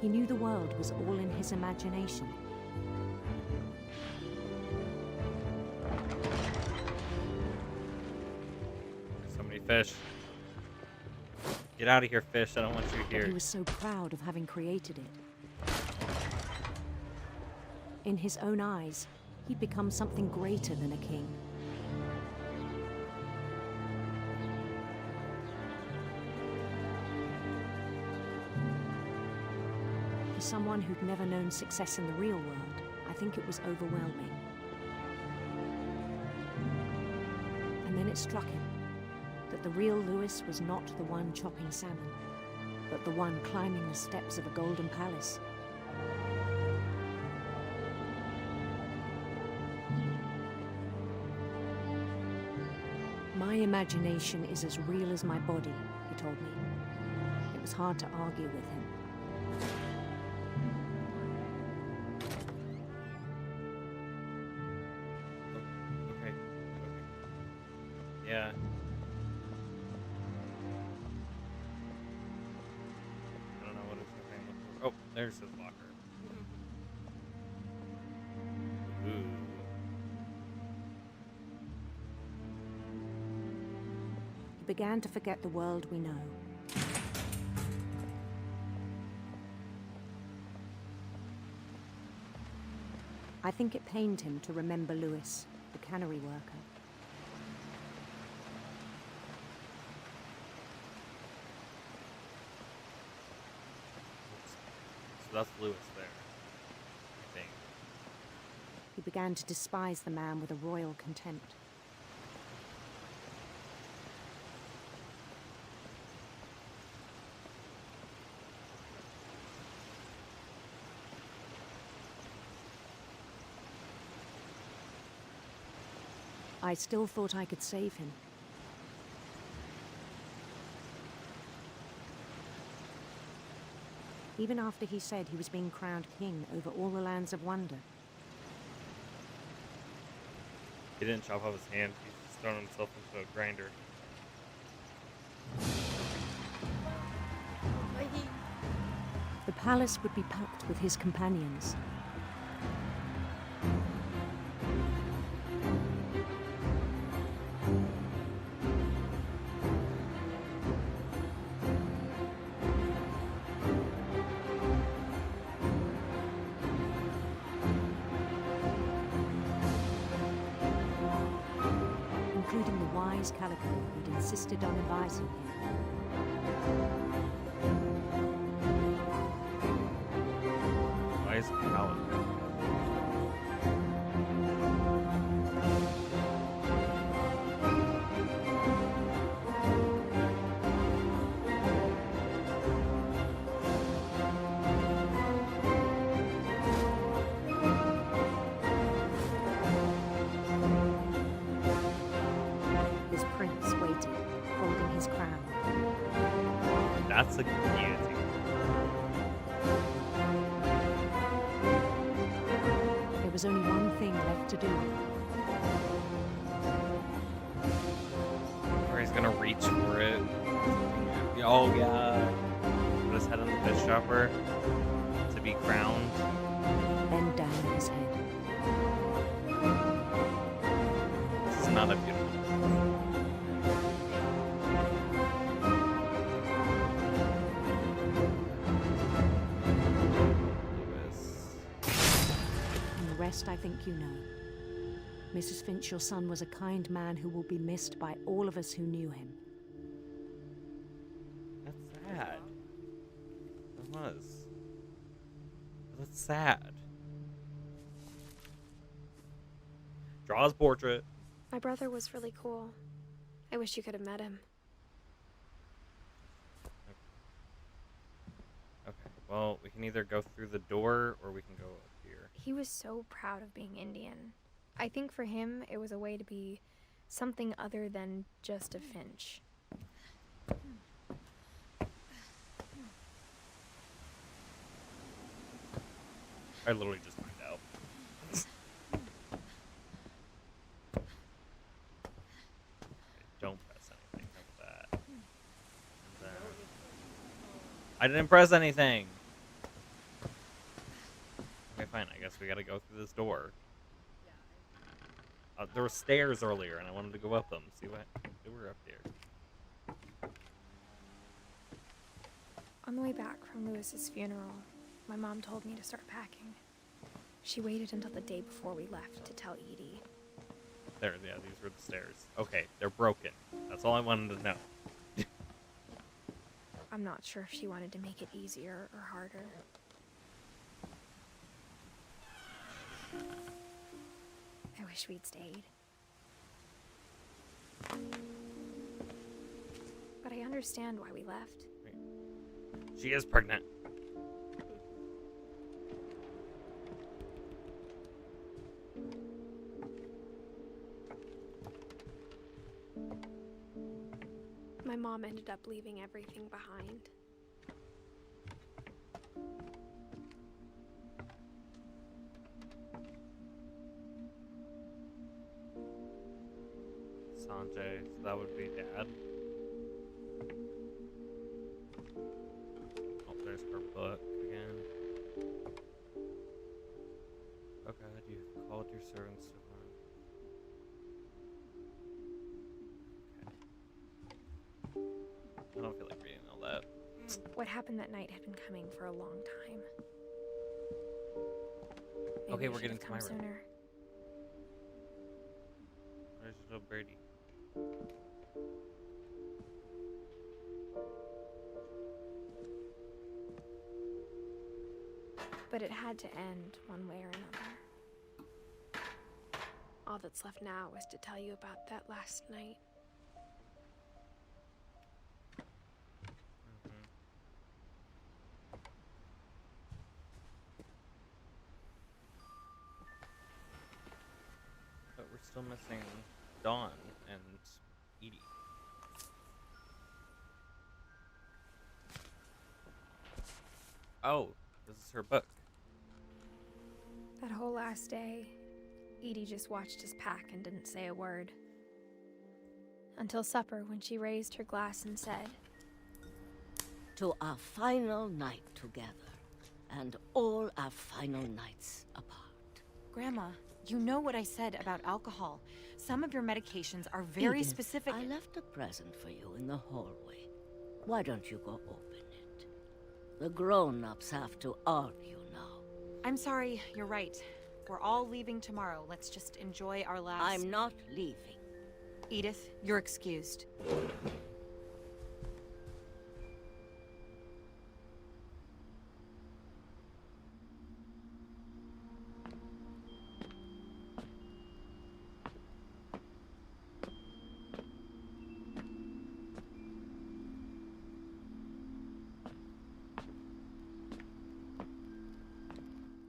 He knew the world was all in his imagination. So many fish. Get out of here, fish. I don't want you here. He was so proud of having created it. In his own eyes, he'd become something greater than a king. For someone who'd never known success in the real world, I think it was overwhelming. And then it struck him that the real Louis was not the one chopping salmon, but the one climbing the steps of a golden palace. My imagination is as real as my body, he told me. It was hard to argue with him. Okay. Yeah. I don't know what it's looking for. Oh, there's his locker. Ooh. He began to forget the world we know. I think it pained him to remember Louis, the cannery worker. So that's Louis there, I think. He began to despise the man with a royal contempt. I still thought I could save him. Even after he said he was being crowned king over all the lands of wonder. He didn't chop off his hand, he's just thrown himself into a grinder. The palace would be packed with his companions. Including the wise Calico who'd insisted on advising him. Wise Calico. His prince waited, holding his crown. That's a guillotine. There was only one thing left to do. Or he's gonna reach for it. Oh yeah. Put his head on the fish chopper to be crowned. Bend down his head. This is not a beautiful. And the rest I think you know. Mrs. Finch, your son was a kind man who will be missed by all of us who knew him. That's sad. It was. That's sad. Draw his portrait. My brother was really cool. I wish you could have met him. Okay, well, we can either go through the door or we can go up here. He was so proud of being Indian. I think for him, it was a way to be something other than just a Finch. I literally just find out. Don't press anything like that. And then... I didn't press anything! Okay, fine. I guess we gotta go through this door. There were stairs earlier, and I wanted to go up them. See what? They were up there. On the way back from Lewis's funeral, my mom told me to start packing. She waited until the day before we left to tell Edie. There, yeah, these were the stairs. Okay, they're broken. That's all I wanted to know. I'm not sure if she wanted to make it easier or harder. I wish we'd stayed. But I understand why we left. She is pregnant. My mom ended up leaving everything behind. Sanjay, so that would be Dad. Oh, there's her book again. Oh God, you called your servants to run. Okay. I don't feel like reading all that. What happened that night had been coming for a long time. Maybe Okay, we we're getting should've to my come room. sooner. Where's little birdie? But it had to end one way or another. All that's left now is to tell you about that last night. But we're still missing Dawn and Edie. Oh, this is her book. That whole last day, Edie just watched us pack and didn't say a word. Until supper, when she raised her glass and said, "To our final night together, and all our final nights apart." Grandma, you know what I said about alcohol. Some of your medications are very Edith, specific. I left a present for you in the hallway. Why don't you go open it? The grown-ups have to argue now. I'm sorry, you're right. We're all leaving tomorrow. Let's just enjoy our last... I'm not leaving. Edith, you're excused.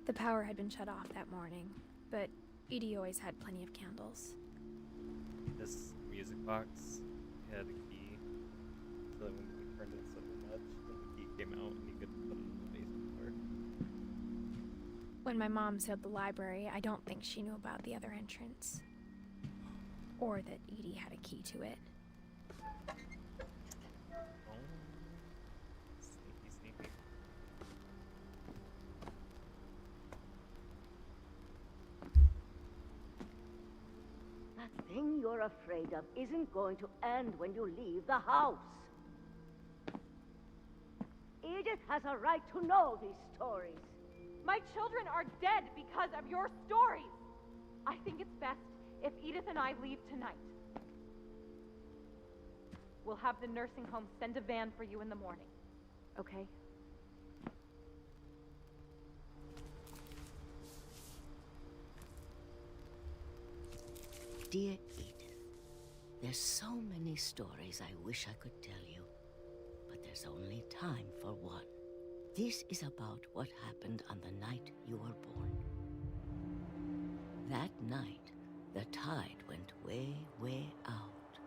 The power had been shut off that morning, but Edie always had plenty of candles. This music box had a key, so that when we turned it so much, the key came out and you could put it in the basement door. When my mom sealed the library, I don't think she knew about the other entrance. Or that Edie had a key to it. Sneaky, sneaky. That thing you're afraid of isn't going to end when you leave the house. Edith has a right to know these stories. My children are dead because of your stories. I think it's best if Edith and I leave tonight. We'll have the nursing home send a van for you in the morning, okay? Dear Edith, there's so many stories I wish I could tell you, but there's only time for one. This is about what happened on the night you were born. That night, the tide went way, way out.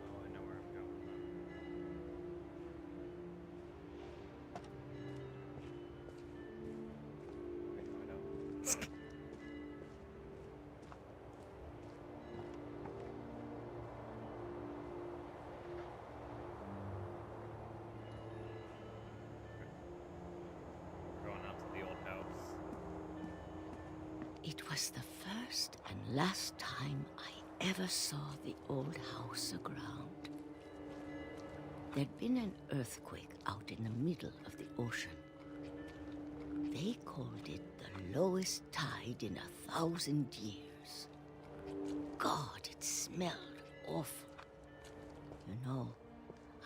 Oh, I know where I'm going. Wait, no, I don't. We're going out to the old house. It was the first and last time I ever saw the old house aground. There'd been an earthquake out in the middle of the ocean. They called it the lowest tide in 1,000 years. God, it smelled awful. You know,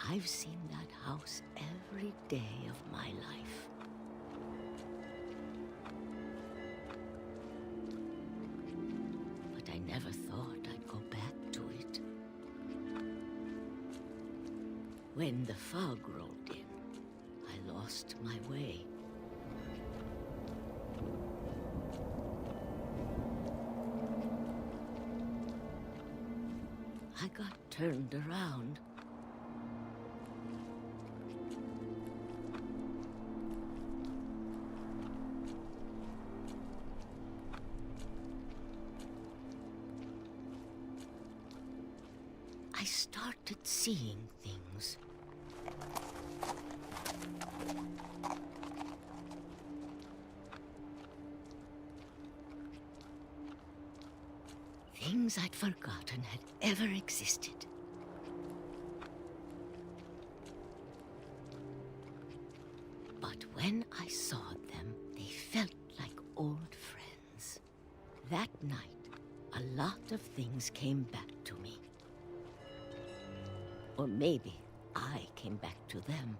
I've seen that house every day of my life. But I never thought I'd go back to it. When the fog rolled in, I lost my way. I got turned around. I started seeing things. Things I'd forgotten had ever existed. But when I saw them, they felt like old friends. That night, a lot of things came back to me. Or maybe I came back to them.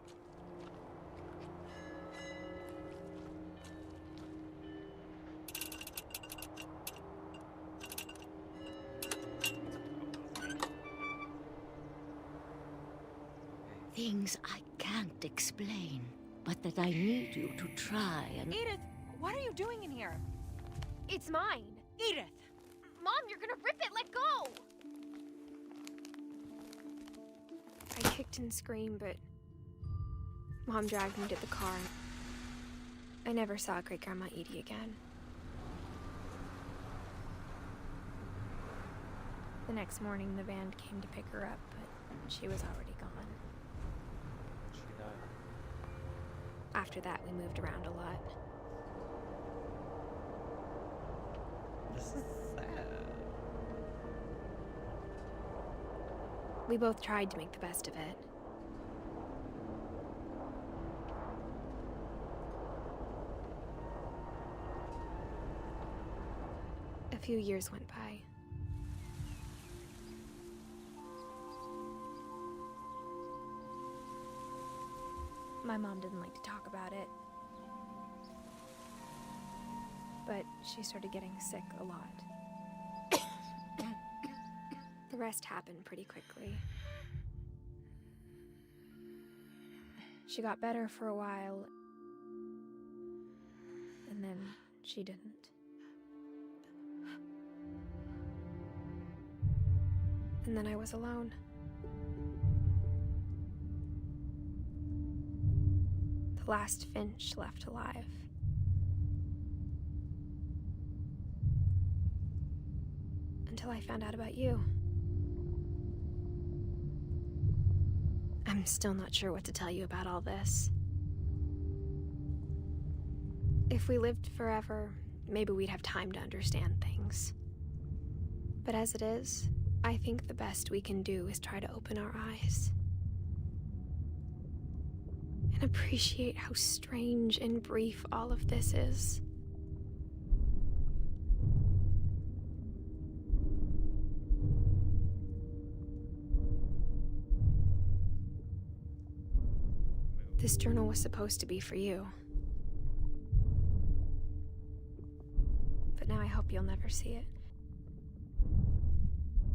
Things I can't explain, but that I need you to try and... Edith, what are you doing in here? It's mine. Edith! Mom, you're gonna rip it! Let go! I kicked and screamed, but Mom dragged me to the car. I never saw Great-Grandma Edie again. The next morning, the band came to pick her up, but she was already gone. She died. After that, we moved around a lot. This is sad. We both tried to make the best of it. A few years went by. My mom didn't like to talk about it, but she started getting sick a lot. The rest happened pretty quickly. She got better for a while, and then she didn't. And then I was alone. The last Finch left alive. Until I found out about you. I'm still not sure what to tell you about all this. If we lived forever, maybe we'd have time to understand things. But as it is, I think the best we can do is try to open our eyes. And appreciate how strange and brief all of this is. This journal was supposed to be for you. But now I hope you'll never see it.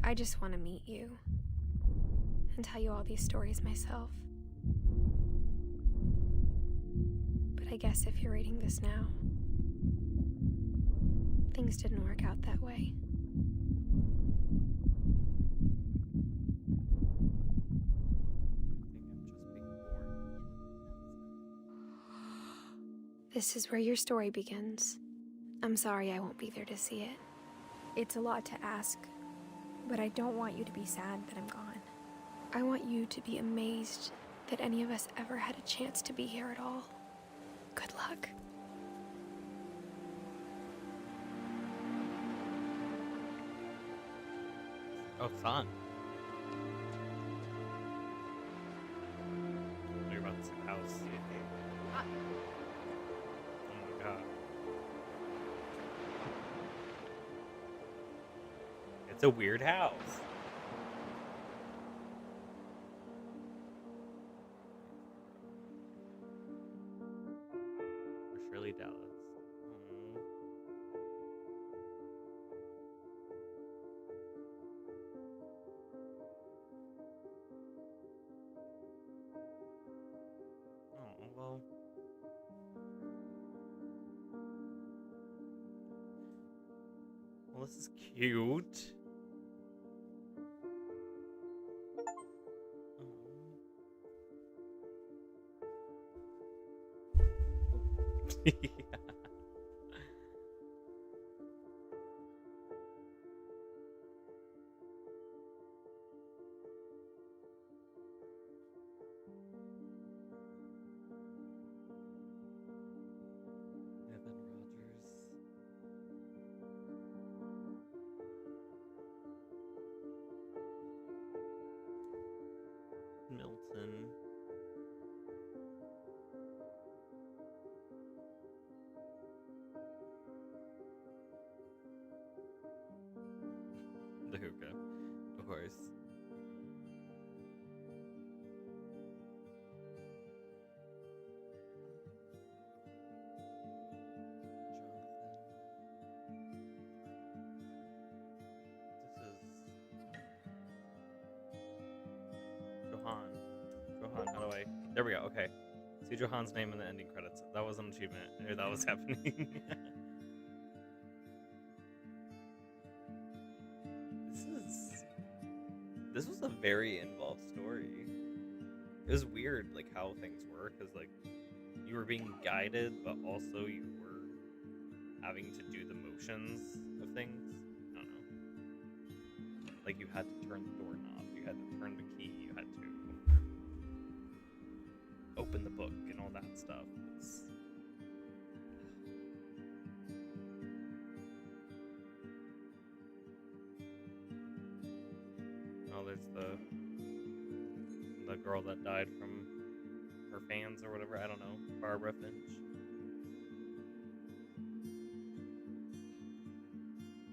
I just want to meet you and tell you all these stories myself. But I guess if you're reading this now, things didn't work out that way. This is where your story begins. I'm sorry I won't be there to see it. It's a lot to ask, but I don't want you to be sad that I'm gone. I want you to be amazed that any of us ever had a chance to be here at all. Good luck. Oh, fun. You're about to see the house. Oh my god. It's a weird house. For Shirley Dallas. Aww. Oh, well. Well, this is cute. Yeah. Evan Rogers. Milton. The hookah, of course. Johan. Johan, how do I... There we go, okay. See Johan's name in the ending credits. That was an achievement. I knew that was happening. was a very involved story. It was weird, like, how things were, because, like, you were being guided, but also you were having to do the motions of things. I don't know. Like, you had to turn the doorknob, you had to turn the key, you had to open the book, and all that stuff. Oh, there's the girl that died from her fans or whatever. I don't know. Barbara Finch.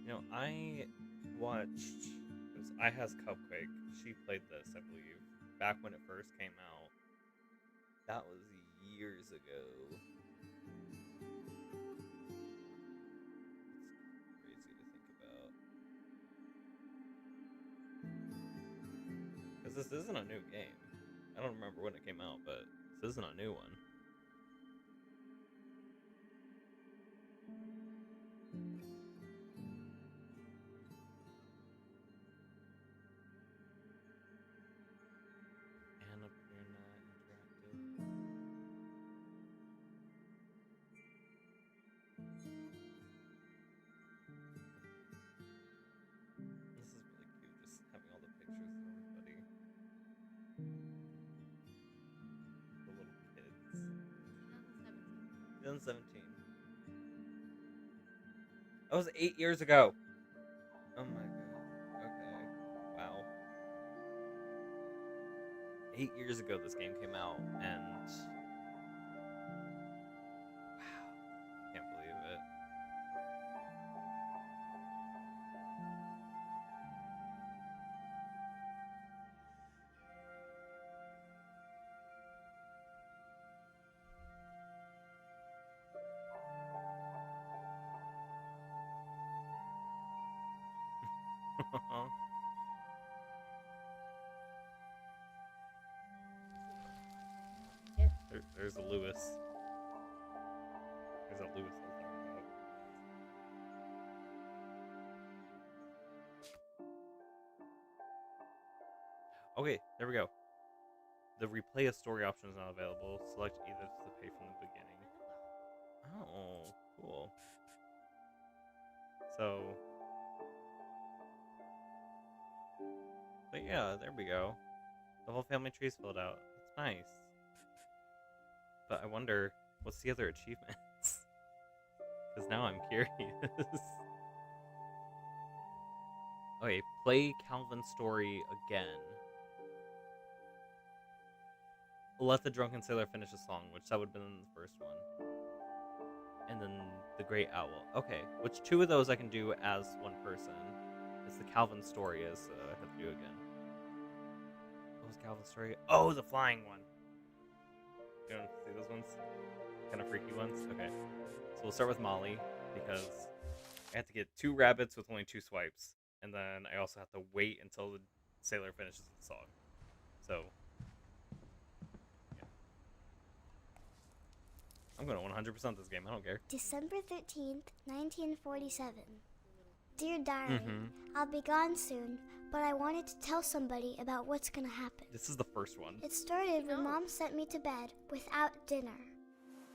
You know, I watched. It was I Has Cupquake. She played this, I believe, back when it first came out. That was years ago. It's crazy to think about. Because this isn't a new game. I don't remember when it came out, but this isn't a new one. Annapurna Interactive. This is really cute, just having all the pictures of everybody. The little kids. 2017. That was 8 years ago. Oh my god. Okay. Wow. 8 years ago this game came out, and wow. Can't believe it. There's a Lewis. There's a Lewis I was talking about. Okay, there we go. The replay a story option is not available. Select either to pay from the beginning. Oh, cool. So, but yeah, there we go. The whole family tree's filled out. It's nice. But I wonder, what's the other achievements? Because now I'm curious. Okay, play Calvin's story again. Let the drunken sailor finish a song, which that would have been the first one. And then the great owl. Okay, which two of those I can do as one person? It's the Calvin story is I have to do again. What was Calvin's story? Oh, the flying one. You want to see those ones? Kind of freaky ones? Okay. So we'll start with Molly, because I have to get 2 rabbits with only 2 swipes. And then I also have to wait until the sailor finishes the song. So, yeah. I'm going to 100% this game. I don't care. December 13th, 1947. Dear Diary, I'll be gone soon, but I wanted to tell somebody about what's gonna happen. This is the first one. It started when Mom sent me to bed without dinner.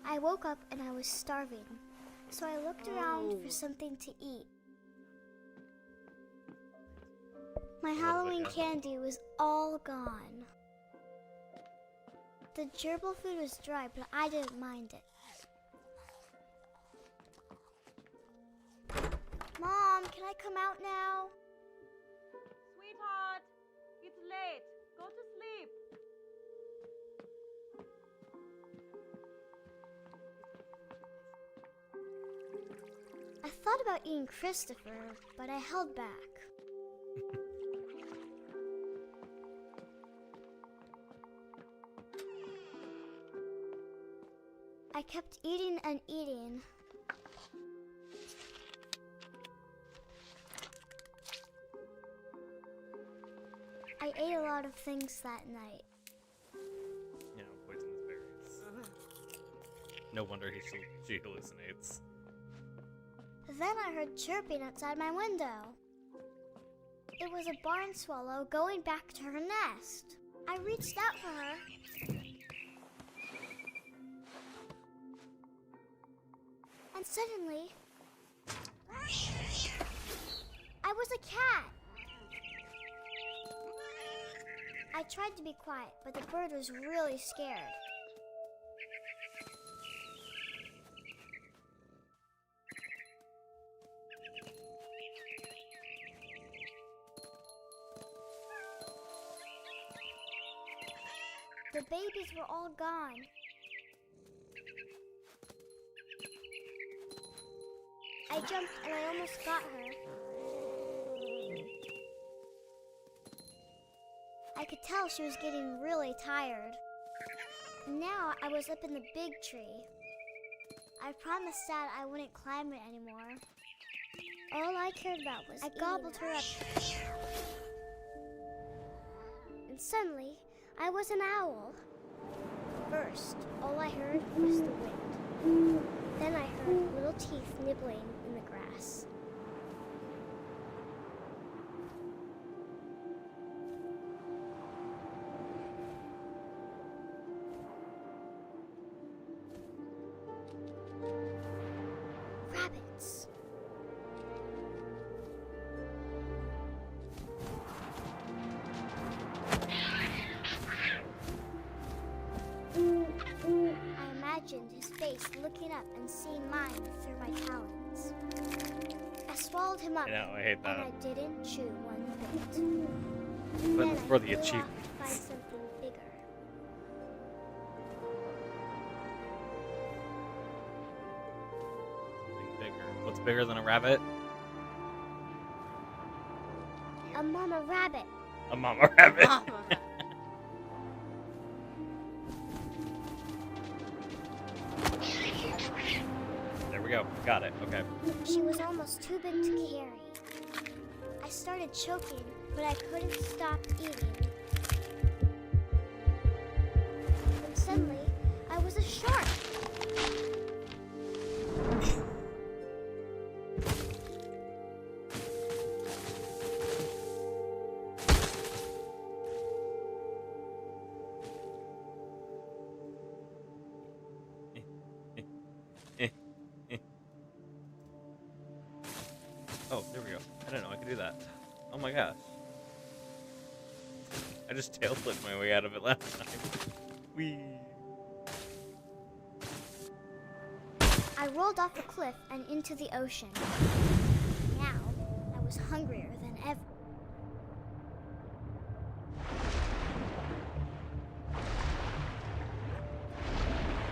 I woke up and I was starving, so I looked around for something to eat. My Halloween candy was all gone. The gerbil food was dry, but I didn't mind it. Mom, can I come out now? Sweetheart, it's late. Go to sleep. I thought about eating Christopher, but I held back. I kept eating and eating. I ate a lot of things that night. You know, poisonous berries. No wonder she hallucinates. Then I heard chirping outside my window. It was a barn swallow going back to her nest. I reached out for her. And suddenly, I was a cat. I tried to be quiet, but the bird was really scared. The babies were all gone. I jumped and I almost got her. I could tell she was getting really tired. Now I was up in the big tree. I promised Dad I wouldn't climb it anymore. All I cared about was I gobbled her up. And suddenly, I was an owl. First, all I heard was the wind. Then I heard little teeth nibbling in the grass. Rabbits. I imagined his face looking up and seeing mine through my talons. I swallowed him up, I know, I hate that. and I didn't chew one bit. But Then for I the flew off achievement. to find something bigger. Something bigger. What's bigger than a rabbit? A mama rabbit. A mama rabbit. There we go. Got it. Okay. She was almost too big to carry. I started choking, but I couldn't stop eating. And suddenly, I was a shark. Oh, there we go. I didn't know I could do that. Oh my gosh. I just tail flipped my way out of it last time. Whee! I rolled off the cliff and into the ocean. Now, I was hungrier than ever.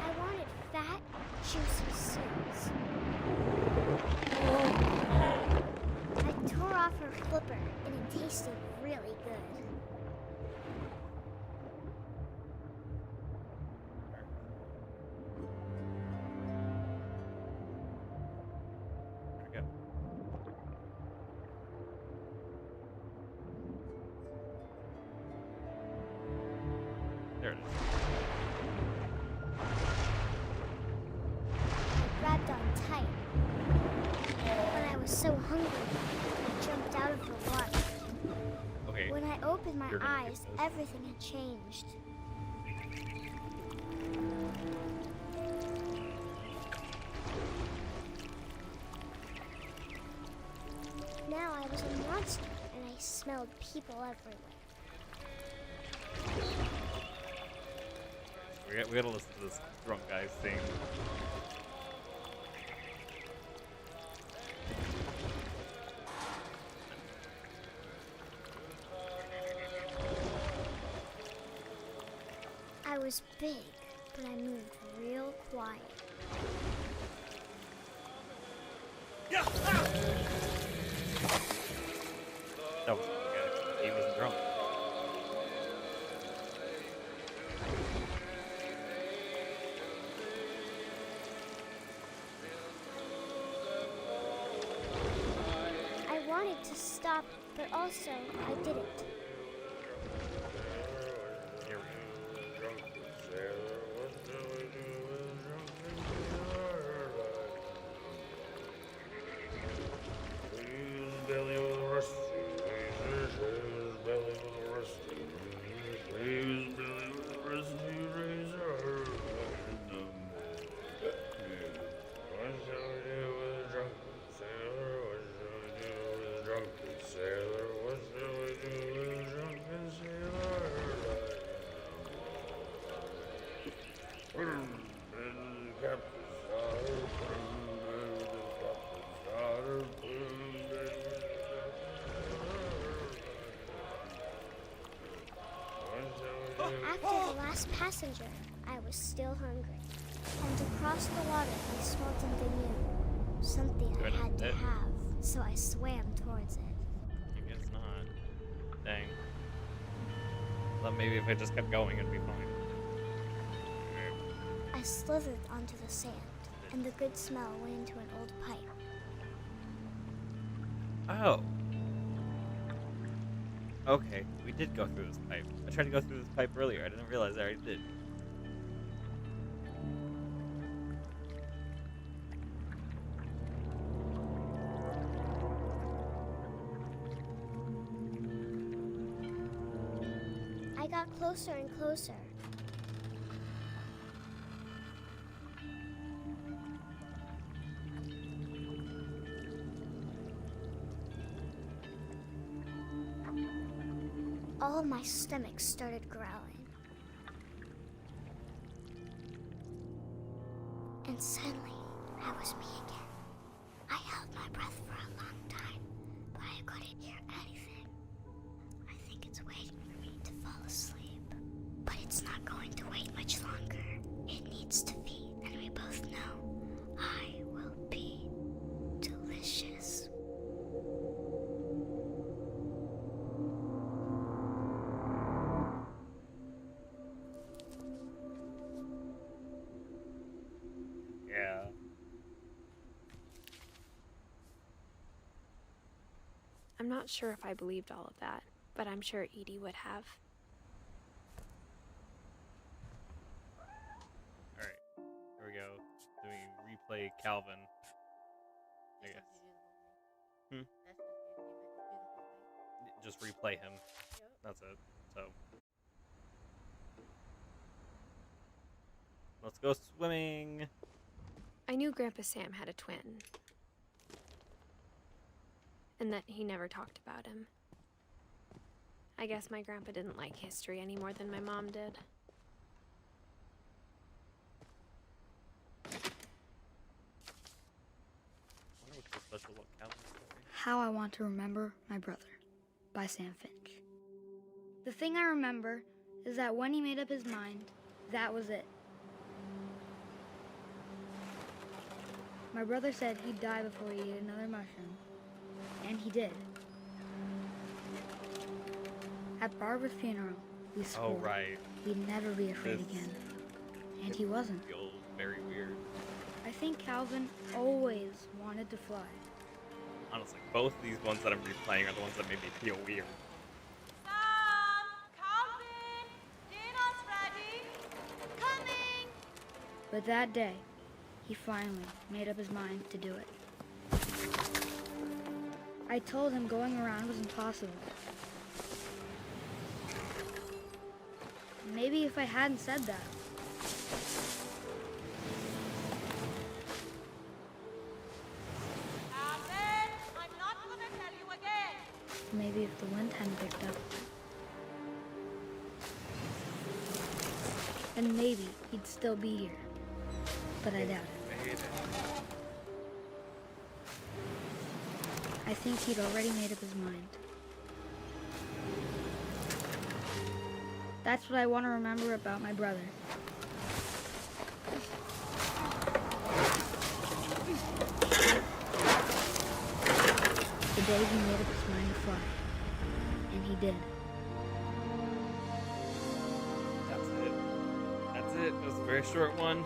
I wanted fat, juicy suits. I tore off her flipper, and it tasted really good. There we go. There it is. I grabbed on tight. When I was so hungry, I jumped out of the water. Okay. When I opened my You're gonna take eyes, this. everything had changed. Now I was a monster, and I smelled people everywhere. We gotta listen to this drunk guy sing. I was big, but I moved real quiet. That was okay. He wasn't drunk. I wanted to stop, but also I didn't. Here After the last passenger, I was still hungry. And to cross the water, I smelled something new. Something I had to have, so I swam towards it. I guess not. Dang. Thought maybe if I just kept going, it'd be fine. I slithered onto the sand, and the good smell went into an old pipe. Oh. Okay, we did go through this pipe. I tried to go through this pipe earlier. I didn't realize I already did. I got closer and closer. All my stomach started growling. And suddenly, I was me again. I held my breath for a long time, but I couldn't hear anything. I think it's waiting for me to fall asleep. But it's not going to wait much longer. It needs to feed, and we both know I will be delicious. Yeah. I'm not sure if I believed all of that, but I'm sure Edie would have. Alright. Here we go. Do we replay Calvin? I guess. Just replay him. That's it. So. Let's go swimming. I knew Grandpa Sam had a twin, and that he never talked about him. I guess my grandpa didn't like history any more than my mom did. How I Want to Remember My Brother by Sam Finch. The thing I remember is that when he made up his mind, that was it. My brother said he'd die before he ate another mushroom, and he did. At Barbara's funeral, we swore we'd never be afraid again, and he wasn't. Feels very weird. I think Calvin always wanted to fly. Honestly, both these ones that I'm replaying are the ones that made me feel weird. Calvin! Dinner's ready! Coming! But that day, he finally made up his mind to do it. I told him going around was impossible. Maybe if I hadn't said that. Calvin, I'm not gonna tell you again. Maybe if the wind hadn't picked up. And maybe he'd still be here. But I doubt it. I think he'd already made up his mind. That's what I want to remember about my brother. The day he made up his mind to fly. And he did. That's it. That's it. It was a very short one.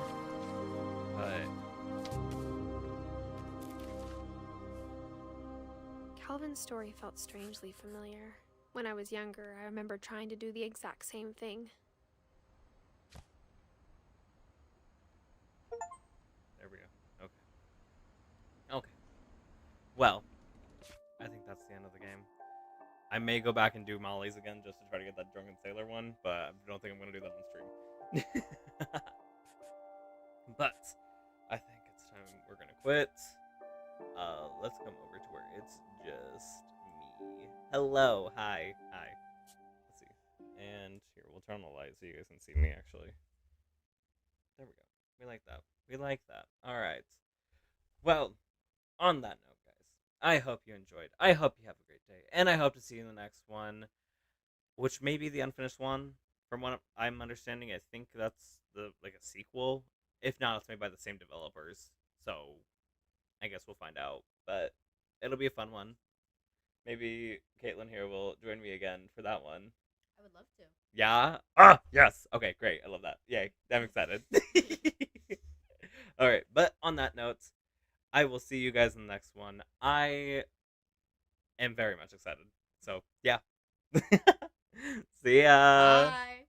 But Calvin's story felt strangely familiar. When I was younger, I remember trying to do the exact same thing. there we go. Okay. Okay. Well, I think that's the end of the game. I may go back and do Molly's again just to try to get that Drunken Sailor one, but I don't think I'm going to do that on stream. But I think it's time we're going to quit. Let's come over to where it's just me. Hello. Hi. Let's see. And here, we'll turn on the light so you guys can see me, actually. There we go. We like that. We like that. Alright. Well, on that note, guys, I hope you enjoyed. I hope you have a great day. And I hope to see you in the next one, which may be the unfinished one From what I'm understanding, I think that's a sequel. If not, it's made by the same developers. So I guess we'll find out. But it'll be a fun one. Maybe Caitlin here will join me again for that one. I would love to. Yeah? Ah, yes. Okay, great. I love that. Yay. I'm excited. All right. But on that note, I will see you guys in the next one. I am very much excited. So, yeah. See ya. Bye.